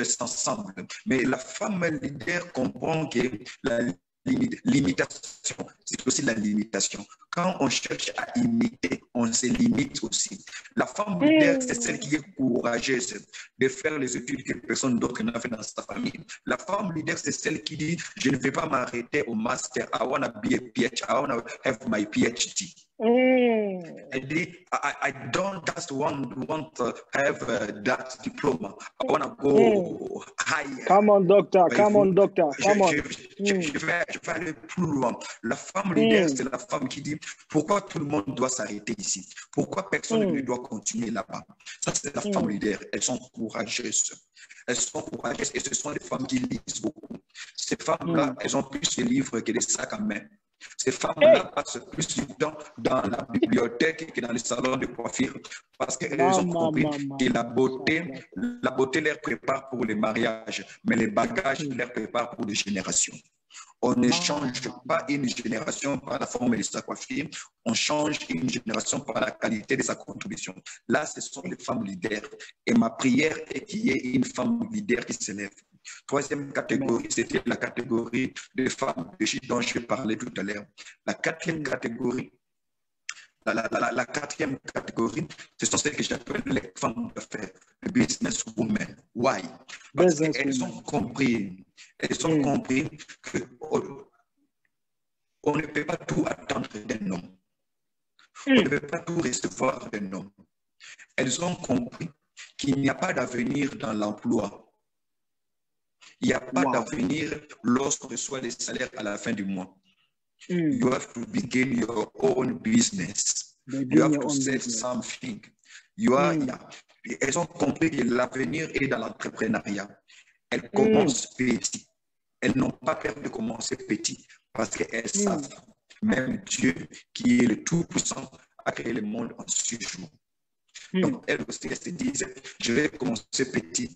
s'ensemble. Mais la femme leader comprend que la l'imitation, c'est aussi la limitation. Quand on cherche à imiter, on se limite aussi. La femme leader, c'est celle qui est courageuse de faire les études que personne d'autre n'a fait dans sa famille. La femme leader, c'est celle qui dit, je ne vais pas m'arrêter au master, I want to be a PhD, I want to have my PhD. Elle dit, I don't just want to have that diploma. I want to go higher. Come on, doctor. Come on, doctor. Come on. Je vais aller plus loin. La femme leader, c'est la femme qui dit, pourquoi tout le monde doit s'arrêter ici? Pourquoi personne ne doit continuer là-bas? Ça, c'est la femme leader. Elles sont courageuses. Elles sont courageuses et ce sont des femmes qui lisent beaucoup. Ces femmes-là, elles ont plus de livres que des sacs à main. Ces femmes-là passent plus du temps dans la bibliothèque que dans les salons de coiffure parce qu'elles ont compris que la beauté leur prépare pour les mariages, mais les bagages leur préparent pour les générations. On ne change pas une génération par la forme de sa coiffure, on change une génération par la qualité de sa contribution. Là, ce sont les femmes leaders. Et ma prière est qu'il y ait une femme leader qui s'élève. Troisième catégorie, c'était la catégorie des femmes dont je parlais tout à l'heure. La quatrième catégorie, la quatrième catégorie, ce sont celles que j'appelle les femmes d'affaires, les business women. Why? Parce qu'elles ont compris, qu'on ne peut pas tout attendre d'un homme. On ne peut pas tout recevoir d'un homme. Elles ont compris qu'il n'y a pas d'avenir dans l'emploi. Il n'y a pas d'avenir lorsqu'on reçoit les salaires à la fin du mois. You have to begin your own business. You have to sell something. Elles ont compris que l'avenir est dans l'entrepreneuriat. Elles commencent petit. Elles n'ont pas peur de commencer petit parce qu'elles savent, même Dieu, qui est le Tout-Puissant, a créé le monde en 6 jours. Donc, elles aussi, elles se disent, je vais commencer petit,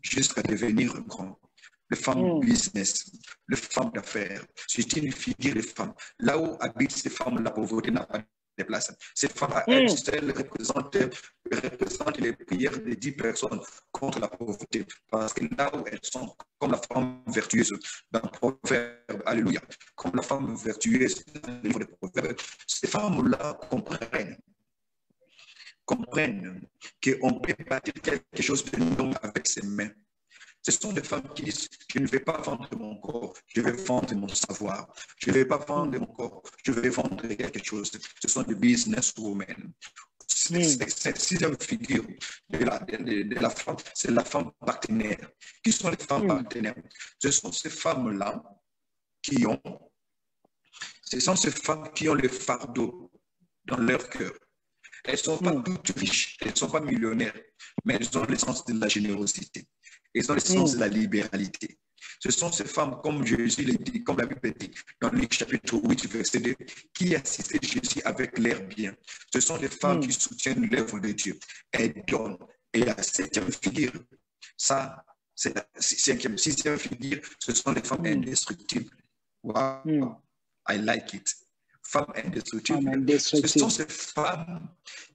jusqu'à devenir grand. Les femmes business, les femmes d'affaires, c'est une figure de femme. Là où habitent ces femmes, la pauvreté n'a pas de place. Ces femmes à elles seules représentent les prières de 10 personnes contre la pauvreté. Parce que là où elles sont, comme la femme vertueuse dans le Proverbe, alléluia, comme la femme vertueuse dans le livre des Proverbes, ces femmes-là comprennent qu'on peut bâtir quelque chose de long avec ses mains. Ce sont des femmes qui disent, je ne vais pas vendre mon corps, je vais vendre mon savoir. Je ne vais pas vendre mon corps, je vais vendre quelque chose. Ce sont des businesswomen. Cette sixième figure de la femme, c'est la femme partenaire. Qui sont les femmes partenaires? Ce sont ces femmes-là qui ont le fardeau dans leur cœur. Elles ne sont pas toutes riches, elles ne sont pas millionnaires, mais elles ont le sens de la générosité. Elles ont le sens de la libéralité. Ce sont ces femmes, comme Jésus l'a dit, comme la Bible dit, dans Luc chapitre 8, verset 2, qui assistaient Jésus avec leurs biens. Ce sont des femmes qui soutiennent l'œuvre de Dieu. Elles donnent. Et la septième figure, ça, c'est la sixième figure, ce sont les femmes indestructibles. Wow, I like it. Femmes indestructibles. Ce sont ces femmes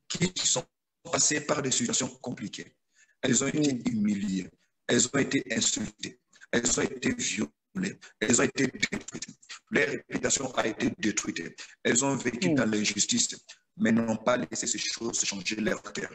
qui sont passées par des situations compliquées. Elles ont été humiliées. Elles ont été insultées, elles ont été violées, elles ont été détruites. Leur réputation a été détruite. Elles ont vécu dans l'injustice, mais n'ont pas laissé ces choses changer leur cœur.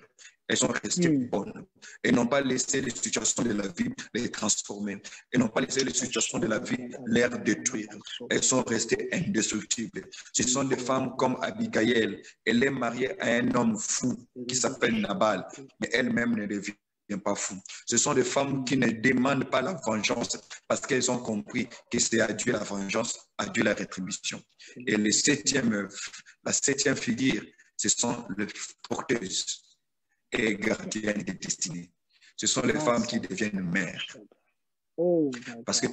Elles sont restées bonnes. Elles n'ont pas laissé les situations de la vie les transformer. Elles n'ont pas laissé les situations de la vie les détruire. Elles sont restées indestructibles. Ce sont des femmes comme Abigail. Elle est mariée à un homme fou qui s'appelle Nabal, mais elle-même ne devient pas fou. Ce sont des femmes qui ne demandent pas la vengeance parce qu'elles ont compris que c'est à Dieu la vengeance, à Dieu la rétribution. Et la septième figure, ce sont les porteuses et gardiennes des destinées. ce sont les femmes qui deviennent mères. Oh, parce que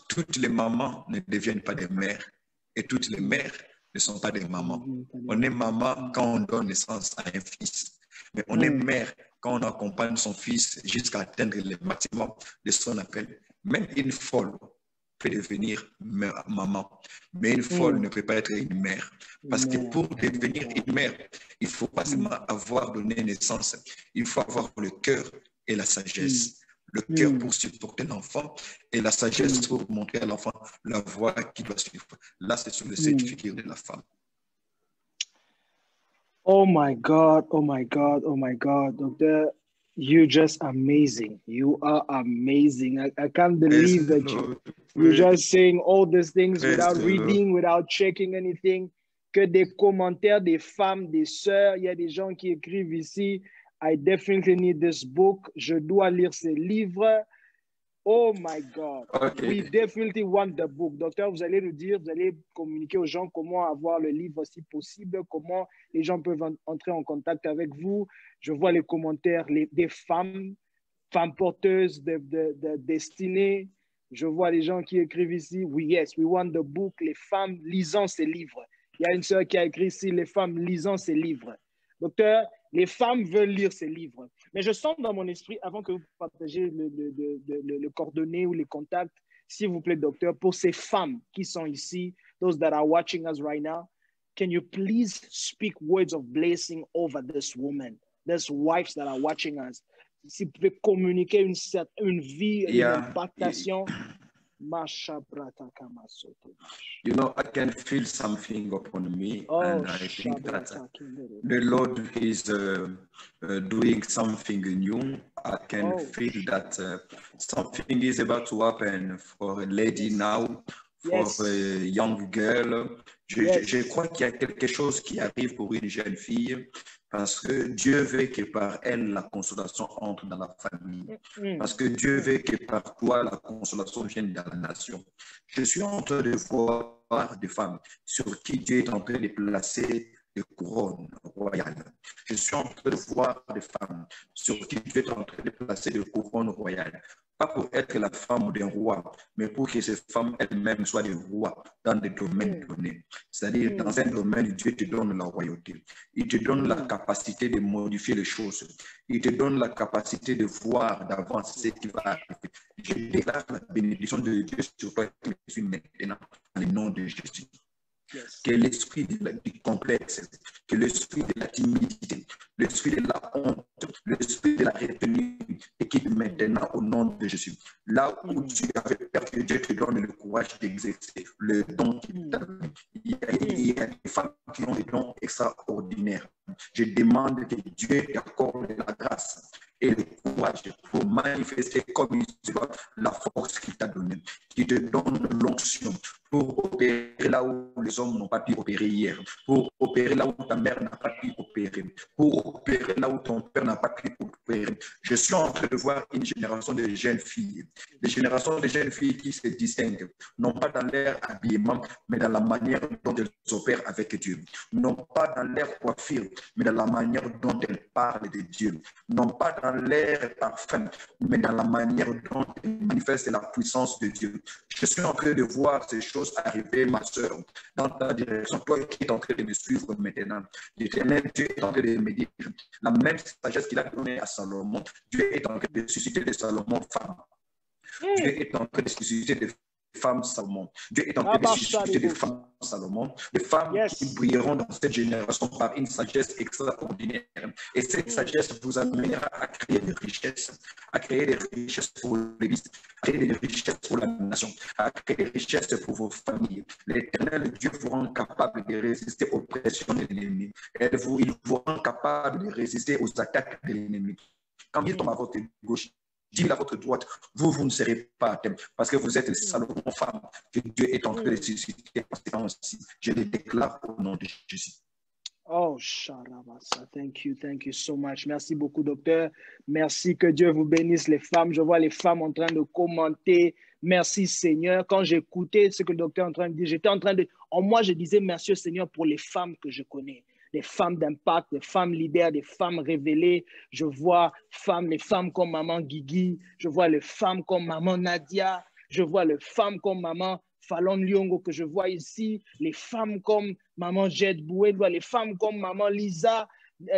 toutes les mamans ne deviennent pas des mères et toutes les mères ne sont pas des mamans. On est maman quand on donne naissance à un fils, mais on est mère quand on accompagne son fils jusqu'à atteindre le maximum de son appel. Même une folle peut devenir maman, mais une folle ne peut pas être une mère. Parce que pour devenir une mère, il faut pas seulement avoir donné naissance, il faut avoir le cœur et la sagesse. Le cœur pour supporter l'enfant et la sagesse pour montrer à l'enfant la voie qu'il doit suivre. Là, c'est sur le sept figure de la femme. Oh my God, oh my God, oh my God. Doctor, you're just amazing. You are amazing. I can't believe that you're just saying all these things without reading, without checking anything. Que des commentaires des femmes, des sœurs. Il y a des gens qui écrivent ici. I definitely need this book. Je dois lire ces livres. Oh my God. Okay. We definitely want the book. Docteur, vous allez nous dire, vous allez communiquer aux gens comment avoir le livre si possible, comment les gens peuvent entrer en contact avec vous. Je vois les commentaires des femmes porteuses de destinée. Je vois les gens qui écrivent ici, yes, we want the book. Les femmes lisant ces livres. Il y a une sœur qui a écrit ici, les femmes lisant ces livres. Docteur, les femmes veulent lire ces livres. Mais je sens dans mon esprit, avant que vous partagiez le coordonnées ou les contacts, s'il vous plaît, docteur, pour ces femmes qui sont ici, those that are watching us right now, can you please speak words of blessing over this woman, these wives that are watching us? Si vous pouvez communiquer une vie, une impactation. You know, I can feel something upon me, and I think that the Lord is doing something new. I can feel that something is about to happen for a lady now, for a young girl. Je crois qu'il y a quelque chose qui arrive pour une jeune fille. Parce que Dieu veut que par elle, la consolation entre dans la famille. Parce que Dieu veut que par toi, la consolation vienne dans la nation. Je suis en train de voir des femmes sur qui Dieu est en train de placer des couronnes royales. Je suis en train de voir des femmes sur qui Dieu est en train de placer des couronnes royales. Pas pour être la femme d'un roi, mais pour que ces femmes elles-mêmes soient des rois dans des domaines donnés. C'est-à-dire, dans un domaine, Dieu te donne la royauté. Il te donne la capacité de modifier les choses. Il te donne la capacité de voir d'avance ce qui va arriver. Je déclare la bénédiction de Dieu sur toi qui me suis maintenant, dans le nom de Jésus. Que l'esprit du complexe, que l'esprit de la timidité, l'esprit de la honte, l'esprit de la retenue, et quitte maintenant au nom de Jésus. Là où tu avais peur, que Dieu te donne le courage d'exercer le don qu'il t'a donné. Il y a des femmes qui ont des dons extraordinaires. Je demande que Dieu t'accorde la grâce et le courage pour manifester comme il se doit la force qu'il t'a donnée, qui te donne l'onction pour opérer là où les hommes n'ont pas pu opérer hier, pour opérer là où ta mère n'a pas pu opérer, pour opérer là où ton père n'a pas pu opérer. Je suis en train de voir une génération de jeunes filles, des générations de jeunes filles qui se distinguent, non pas dans leur habillement, mais dans la manière dont elles opèrent avec Dieu, non pas dans leur coiffure, mais dans la manière dont elles parlent de Dieu, non pas dans leur parfum, mais dans la manière dont elles manifestent la puissance de Dieu. Je suis en train de voir ces choses arriver, ma soeur, dans ta direction, toi qui es en train de me suivre maintenant. L'Éternel Dieu est en train de me dire la même sagesse qu'il a donnée à Salomon. Dieu est en train de susciter de Salomon femme. Dieu est en train de susciter des femmes Salomon. Dieu est en train de susciter des femmes Salomon, des femmes qui brilleront dans cette génération par une sagesse extraordinaire. Et cette sagesse vous amènera à créer des richesses pour l'Église, à créer des richesses pour la nation, à créer des richesses pour vos familles. L'Éternel Dieu vous rend capable de résister aux pressions de l'ennemi. Il vous rend capable de résister aux attaques de l'ennemi. Quand il tombe à votre gauche, dis-le à votre droite, vous ne serez pas atteints parce que vous êtes les Salomon femmes que Dieu est en train de susciter. Je le déclare au nom de Jésus. Oh, Sharabasa, thank you so much. Merci beaucoup, docteur. Merci, que Dieu vous bénisse les femmes. Je vois les femmes en train de commenter. Merci, Seigneur. Quand j'écoutais ce que le docteur est en train de dire, j'étais en train de... En moi, je disais merci au Seigneur pour les femmes que je connais. des femmes d'impact, des femmes leaders, des femmes révélées. Je vois les femmes comme maman Guigui. Je vois les femmes comme maman Nadia. Je vois les femmes comme maman Fallon Lyongo que je vois ici. Les femmes comme maman Jed Bouedwa, les femmes comme maman Lisa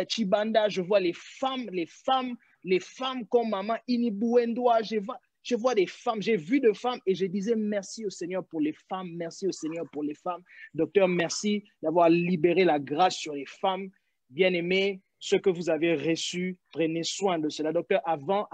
Chibanda. Je vois les femmes comme maman Inibouendoa. Je vois des femmes, j'ai vu des femmes et je disais merci au Seigneur pour les femmes, merci au Seigneur pour les femmes. Docteur, merci d'avoir libéré la grâce sur les femmes. Bien-aimés, ce que vous avez reçu, prenez soin de cela. Docteur, avant,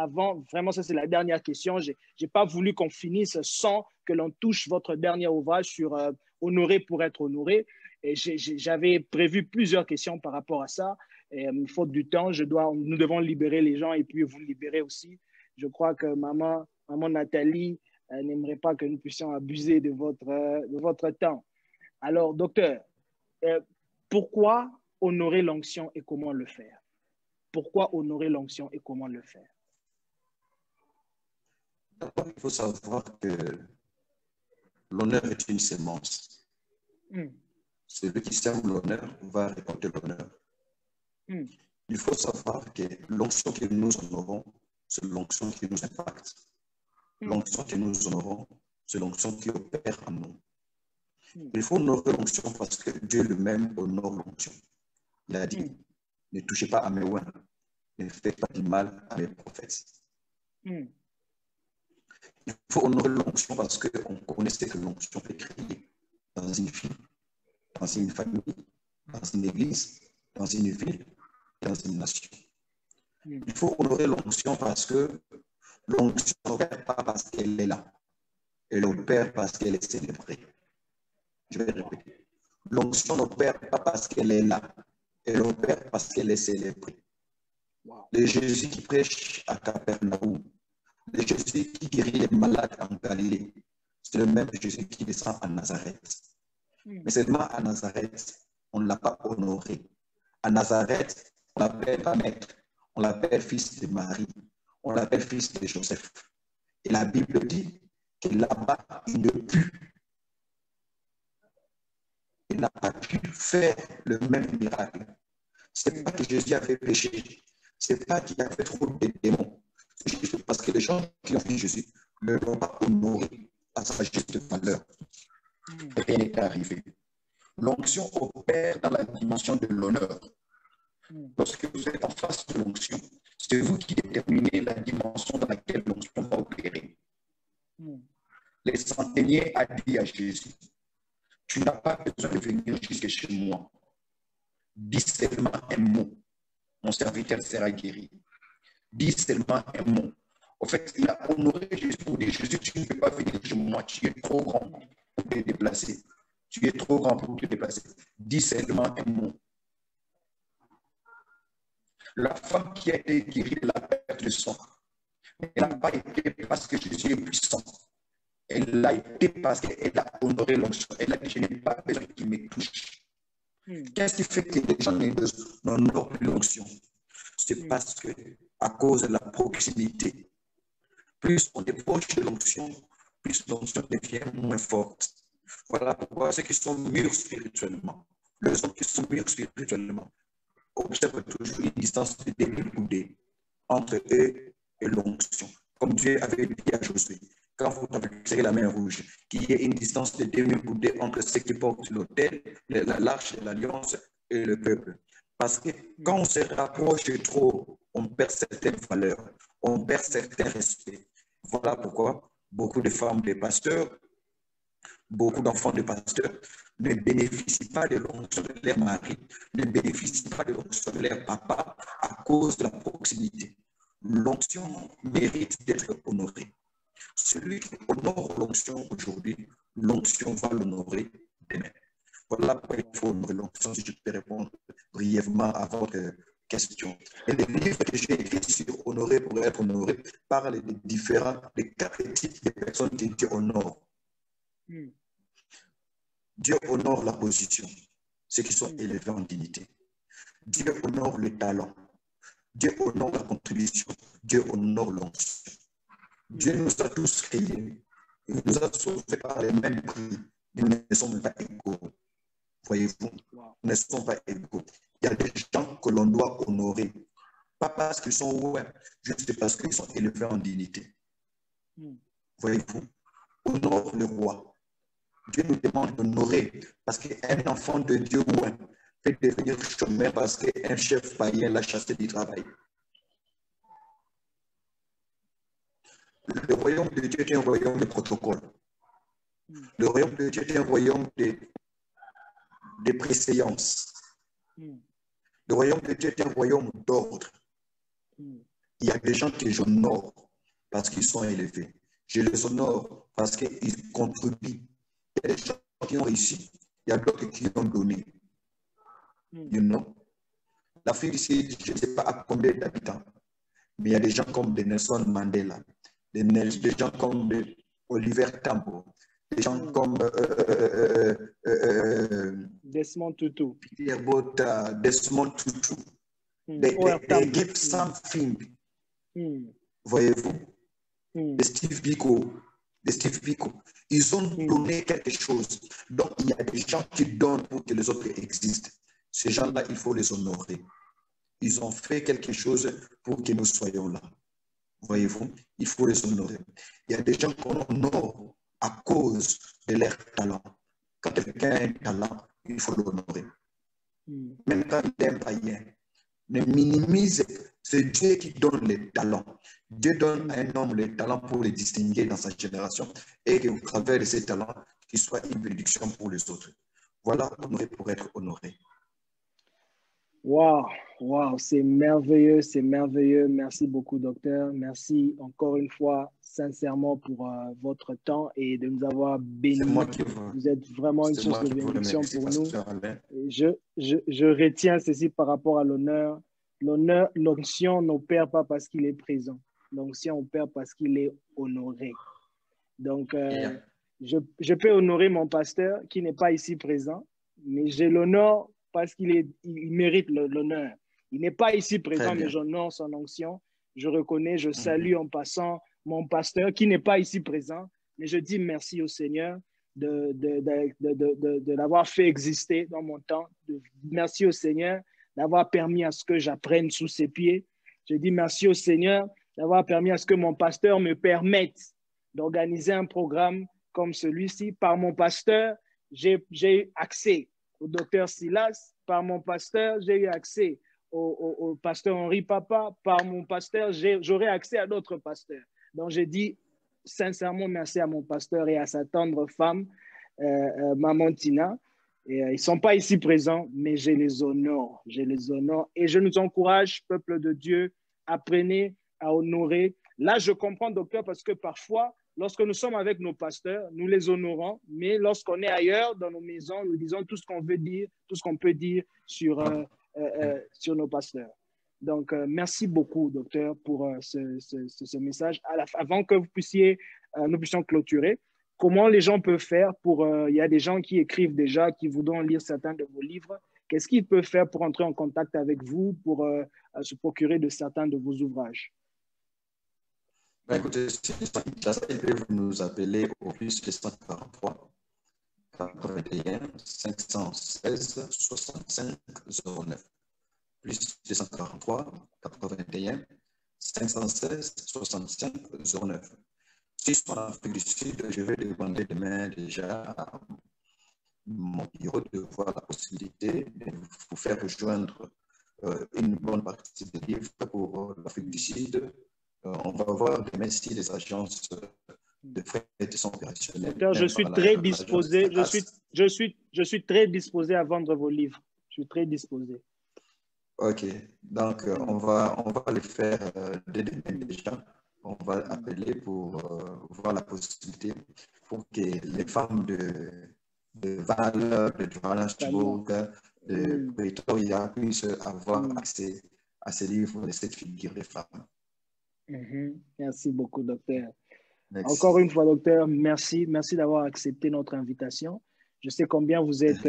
vraiment, ça c'est la dernière question. Je n'ai pas voulu qu'on finisse sans que l'on touche votre dernier ouvrage sur honorer pour être honoré. Et j'avais prévu plusieurs questions par rapport à ça. Et, faute du temps, nous devons libérer les gens et puis vous libérer aussi. Je crois que maman Nathalie n'aimerait pas que nous puissions abuser de votre temps. Alors, docteur, pourquoi honorer l'onction et comment le faire? Pourquoi honorer l'onction et comment le faire? D'abord, il faut savoir que l'honneur est une sémence. Celui qui sème l'honneur va récolter l'honneur. Il faut savoir que l'onction que nous honorons, c'est l'onction qui nous impacte. L'onction que nous honorons, c'est l'onction qui opère en nous. Il faut honorer l'onction parce que Dieu lui-même honore l'onction. Il a dit, ne touchez pas à mes oins, ne faites pas du mal à mes prophètes. Il faut honorer l'onction parce qu'on connaissait que l'onction fait créer dans une vie, dans une famille, dans une église, dans une ville, dans une nation. Il faut honorer l'onction parce que l'onction n'opère pas parce qu'elle est là. Elle opère parce qu'elle est célébrée. Je vais répéter. L'onction n'opère pas parce qu'elle est là. Elle opère parce qu'elle est célébrée. Le Jésus qui prêche à Capernaum, le Jésus qui guérit les malades en Galilée, c'est le même Jésus qui descend à Nazareth. Mais seulement à Nazareth, on ne l'a pas honoré. À Nazareth, on l'appelle pas maître, on l'appelle fils de Marie, on l'appelle fils de Joseph. Et la Bible dit que là-bas, il n'a pas pu faire le même miracle. Ce n'est pas que Jésus avait péché, ce n'est pas qu'il avait trop de démons. C'est juste parce que les gens qui ont vu Jésus ne l'ont pas honoré à sa juste valeur. Rien n'est arrivé. L'onction opère dans la dimension de l'honneur. Lorsque vous êtes en face de l'onction, c'est vous qui déterminez la dimension dans laquelle l'onction va opérer. Les centeniers a dit à Jésus, tu n'as pas besoin de venir jusque chez moi. Dis seulement un mot, mon serviteur sera guéri. Dis seulement un mot. En fait, il a honoré Jésus pour dire, Jésus, tu ne peux pas venir chez moi, tu es trop grand pour te déplacer. Tu es trop grand pour te déplacer. Dis seulement un mot. La femme qui a été guérie de la perte de sang, elle n'a pas été parce que Jésus est puissant. Elle l'a été parce qu'elle a honoré l'onction. Elle a dit, je n'ai pas besoin qu'il me touche. Qu'est-ce qui fait que les gens n'honorent plus l'onction? C'est parce que, à cause de la proximité, plus on est proche de l'onction, plus l'onction devient moins forte. Voilà pourquoi ceux qui sont mûrs spirituellement, les hommes qui sont mûrs spirituellement, observent toujours une distance de 2000 coudées entre eux et l'onction. Comme Dieu avait dit à Josué, quand vous avez la main rouge, qu'il y ait une distance de 2000 coudées entre ceux qui portent l'autel, l'arche de l'alliance et le peuple. Parce que quand on se rapproche trop, on perd certaines valeurs, on perd certains respects. Voilà pourquoi beaucoup de femmes de pasteurs, beaucoup d'enfants de pasteurs ne bénéficient pas de l'onction de leur mari, ne bénéficient pas de l'onction de leur papa à cause de la proximité. L'onction mérite d'être honorée. Celui qui honore l'onction aujourd'hui, l'onction va l'honorer demain. Voilà pourquoi il faut honorer l'onction, si je peux répondre brièvement à votre question. Et les livres que j'ai écrits sur honorer pour être honoré parlent des différents, des quatre types de personnes que Dieu honore. Dieu honore la position, ceux qui sont élevés en dignité. Dieu honore le talent. Dieu honore la contribution. Dieu honore l'onction. Dieu nous a tous créés. Il nous a sauvés par les mêmes prix. Nous ne sommes pas égaux. Voyez-vous, ne sont pas égaux. Il y a des gens que l'on doit honorer, pas parce qu'ils sont ouverts, juste parce qu'ils sont élevés en dignité. Voyez-vous, honore le roi. Dieu nous demande d'honorer parce qu'un enfant de Dieu ouin peut devenir chômeur parce qu'un chef païen l'a chassé du travail. Le royaume de Dieu est un royaume de protocole. Le royaume de Dieu est un royaume de préséance. Le royaume de Dieu est un royaume d'ordre. Il y a des gens que j'honore parce qu'ils sont élevés. Je les honore parce qu'ils contribuent. Il y a des gens qui ont réussi. Il y a d'autres qui ont donné. You know? L'Afrique ici, je ne sais pas à combien d'habitants, mais il y a des gens comme Nelson Mandela, des gens comme Oliver Tambo, des gens comme Desmond Tutu. Peter Botha, Desmond Tutu. They give something. Voyez-vous? De Steve Biko. Ils ont donné quelque chose. Donc, il y a des gens qui donnent pour que les autres existent. Ces gens-là, il faut les honorer. Ils ont fait quelque chose pour que nous soyons là. Voyez-vous, il faut les honorer. Il y a des gens qu'on honore à cause de leur talent. Quand quelqu'un a un talent, il faut l'honorer. Même quand il est un païen, ne minimise, c'est Dieu qui donne les talents. Dieu donne à un homme les talents pour les distinguer dans sa génération et qu'au travers de ces talents, qu'il soit une bénédiction pour les autres. Voilà, honoré pour être honoré. Wow, c'est merveilleux, c'est merveilleux. Merci beaucoup, docteur. Merci encore une fois, sincèrement, pour votre temps et de nous avoir bénis. Vous êtes vraiment une source de bénédiction pour nous. Je retiens ceci par rapport à l'honneur. L'onction n'opère pas parce qu'il est présent. L'onction opère parce qu'il est honoré. Donc, je peux honorer mon pasteur qui n'est pas ici présent, mais j'ai l'honneur parce qu'il mérite l'honneur. Il n'est pas ici présent, mais j'honore son onction. Je reconnais, je salue en passant mon pasteur qui n'est pas ici présent, mais je dis merci au Seigneur de l'avoir fait exister dans mon temps. Merci au Seigneur d'avoir permis à ce que j'apprenne sous ses pieds. Je dis merci au Seigneur d'avoir permis à ce que mon pasteur me permette d'organiser un programme comme celui-ci. Par mon pasteur, j'ai eu accès au docteur Silas. Par mon pasteur, j'ai eu accès au pasteur Henri Papa. Par mon pasteur, j'aurai accès à d'autres pasteurs. Donc, je dis sincèrement merci à mon pasteur et à sa tendre femme, Maman Tina. Et, ils ne sont pas ici présents, mais je les honore. Je les honore. Et je nous encourage, peuple de Dieu, apprenez à honorer. Là, je comprends, docteur, parce que parfois, lorsque nous sommes avec nos pasteurs, nous les honorons, mais lorsqu'on est ailleurs, dans nos maisons, nous disons tout ce qu'on veut dire, tout ce qu'on peut dire sur nos pasteurs. Donc, merci beaucoup, docteur, pour ce message. Avant que nous puissions clôturer, comment les gens peuvent faire pour... Il y a des gens qui écrivent déjà, qui voudront lire certains de vos livres. Qu'est-ce qu'ils peuvent faire pour entrer en contact avec vous, pour se procurer de certains de vos ouvrages? Écoutez, ils peuvent nous appeler au plus 243 81 516 65 09. Plus 243 81 516 65 09. Si je suis en Afrique du Sud, je vais demander demain déjà à mon bureau de voir la possibilité de vous faire rejoindre une bonne partie des livres pour l'Afrique du Sud. On va voir demain si les agences de frais sont opérationnelles. Je suis très disposé. Je suis très disposé à vendre vos livres. Je suis très disposé. Ok, donc on va le faire dès demain déjà. On va appeler pour voir la possibilité pour que les femmes de Val, de Johannesburg, de Pretoria puissent avoir accès à ces livres de cette figure de femmes. Merci beaucoup, docteur. Merci. Encore une fois, docteur, merci. Merci d'avoir accepté notre invitation. Je sais combien vous êtes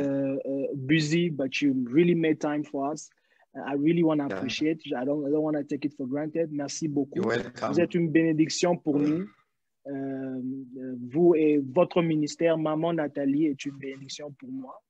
busy, but you really made time for us. I really want to appreciate. I don't want to take it for granted. Merci beaucoup. Vous êtes une bénédiction pour nous. Vous et votre ministère, Maman Nathalie, est une bénédiction pour moi.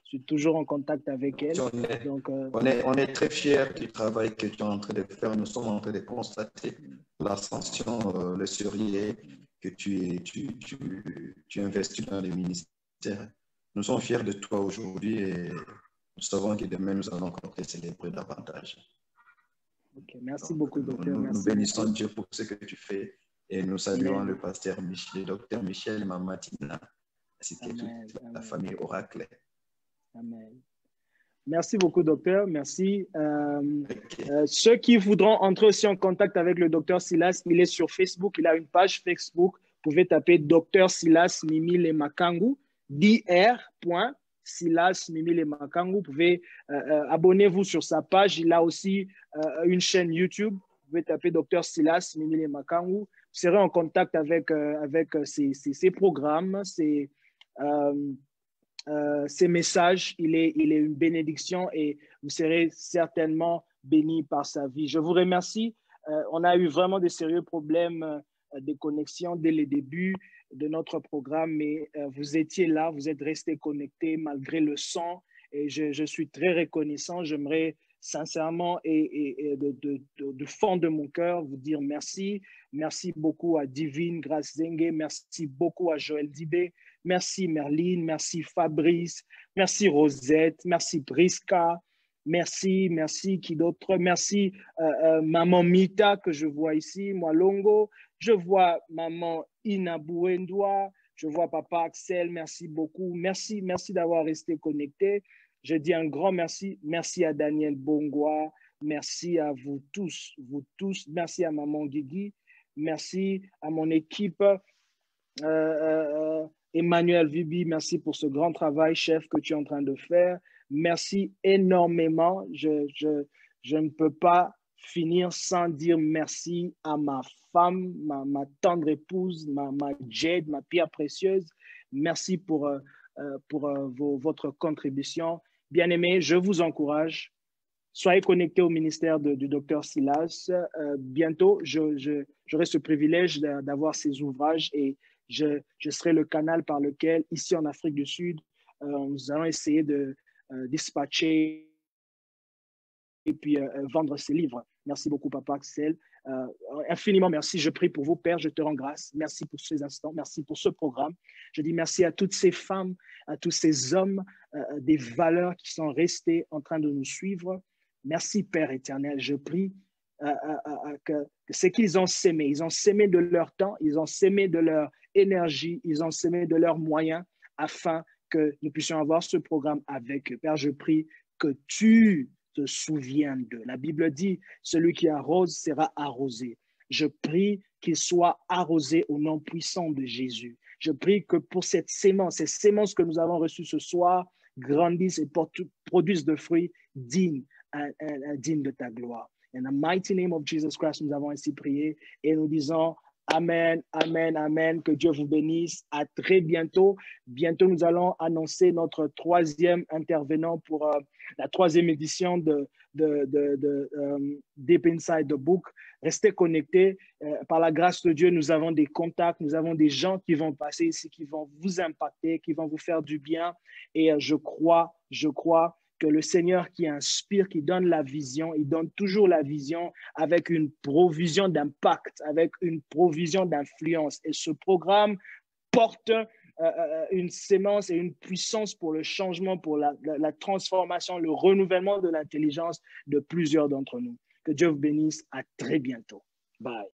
Je suis toujours en contact avec elle. Donc, on est très fiers du travail que tu es en train de faire. Nous sommes en train de constater l'ascension, le sérieux que tu investis dans les ministères. Nous sommes fiers de toi aujourd'hui et nous savons que demain, nous allons encore te célébrer davantage. Okay, merci beaucoup, docteur. Nous bénissons Dieu pour ce que tu fais et nous saluons le pasteur Michel, le docteur Michel Mamatina, ainsi que toute la famille Oracle. Amen. Merci beaucoup, docteur. Merci. Ceux qui voudront entrer aussi en contact avec le docteur Silas, il est sur Facebook. Il a une page Facebook. Vous pouvez taper Dr Silas Mimile Makangu, Dr. Mimile Makangu. Vous pouvez abonnez-vous sur sa page. Il a aussi une chaîne YouTube. Vous pouvez taper Dr Silas Mimile Makangu. Vous serez en contact avec ses programmes, ses messages. Il est une bénédiction et vous serez certainement bénis par sa vie. Je vous remercie. On a eu vraiment des sérieux problèmes de connexion dès le début de notre programme, mais vous étiez là, vous êtes restés connectés malgré le son et je suis très reconnaissant. J'aimerais sincèrement et de fond de mon cœur vous dire merci. Merci beaucoup à Divine Grace Zengue, merci beaucoup à Joël Dibé, merci Merline, merci Fabrice, merci Rosette, merci Prisca, merci qui d'autre, merci Maman Mita que je vois ici, moi Longo, je vois Maman Ina Bouendoua, je vois Papa Axel, merci beaucoup, merci d'avoir resté connecté. Je dis un grand merci. Merci à Daniel Bongwa. Merci à vous tous. Merci à Maman Guigui. Merci à mon équipe. Emmanuel Vibi, merci pour ce grand travail, chef, que tu es en train de faire. Merci énormément. Je ne peux pas finir sans dire merci à ma femme, ma tendre épouse, ma Jade, ma pierre précieuse. Merci pour votre contribution. Bien-aimés, je vous encourage. Soyez connectés au ministère du docteur Silas. Bientôt, j'aurai ce privilège d'avoir ses ouvrages et je serai le canal par lequel, ici en Afrique du Sud, nous allons essayer de dispatcher et puis vendre ses livres. Merci beaucoup, Papa Axel. Infiniment merci. Je prie pour vous, Père. Je te rends grâce. Merci pour ces instants. Merci pour ce programme. Je dis merci à toutes ces femmes, à tous ces hommes, des valeurs qui sont restés en train de nous suivre. Merci, Père éternel. Je prie que ce qu'ils ont sémé, ils ont sémé de leur temps, ils ont sémé de leur énergie, ils ont sémé de leurs moyens afin que nous puissions avoir ce programme avec eux. Père, je prie que tu te souviennes d'eux. La Bible dit, celui qui arrose sera arrosé. Je prie qu'il soit arrosé au nom puissant de Jésus. Je prie que pour cette sémence, ces sémences que nous avons reçues ce soir, grandissent et produisent de fruits dignes de ta gloire. In the mighty name of Jesus Christ, nous avons ainsi prié et nous disons Amen, Amen, Amen. Que Dieu vous bénisse. À très bientôt. Bientôt, nous allons annoncer notre troisième intervenant pour la troisième édition de Deep Inside the Book. Restez connectés. Par la grâce de Dieu, nous avons des contacts, nous avons des gens qui vont passer ici, qui vont vous impacter, qui vont vous faire du bien. Et je crois que le Seigneur qui inspire, qui donne la vision, il donne toujours la vision avec une provision d'impact, avec une provision d'influence. Et ce programme porte une sémence et une puissance pour le changement, pour la transformation, le renouvellement de l'intelligence de plusieurs d'entre nous. Que Dieu vous bénisse. À très bientôt. Bye.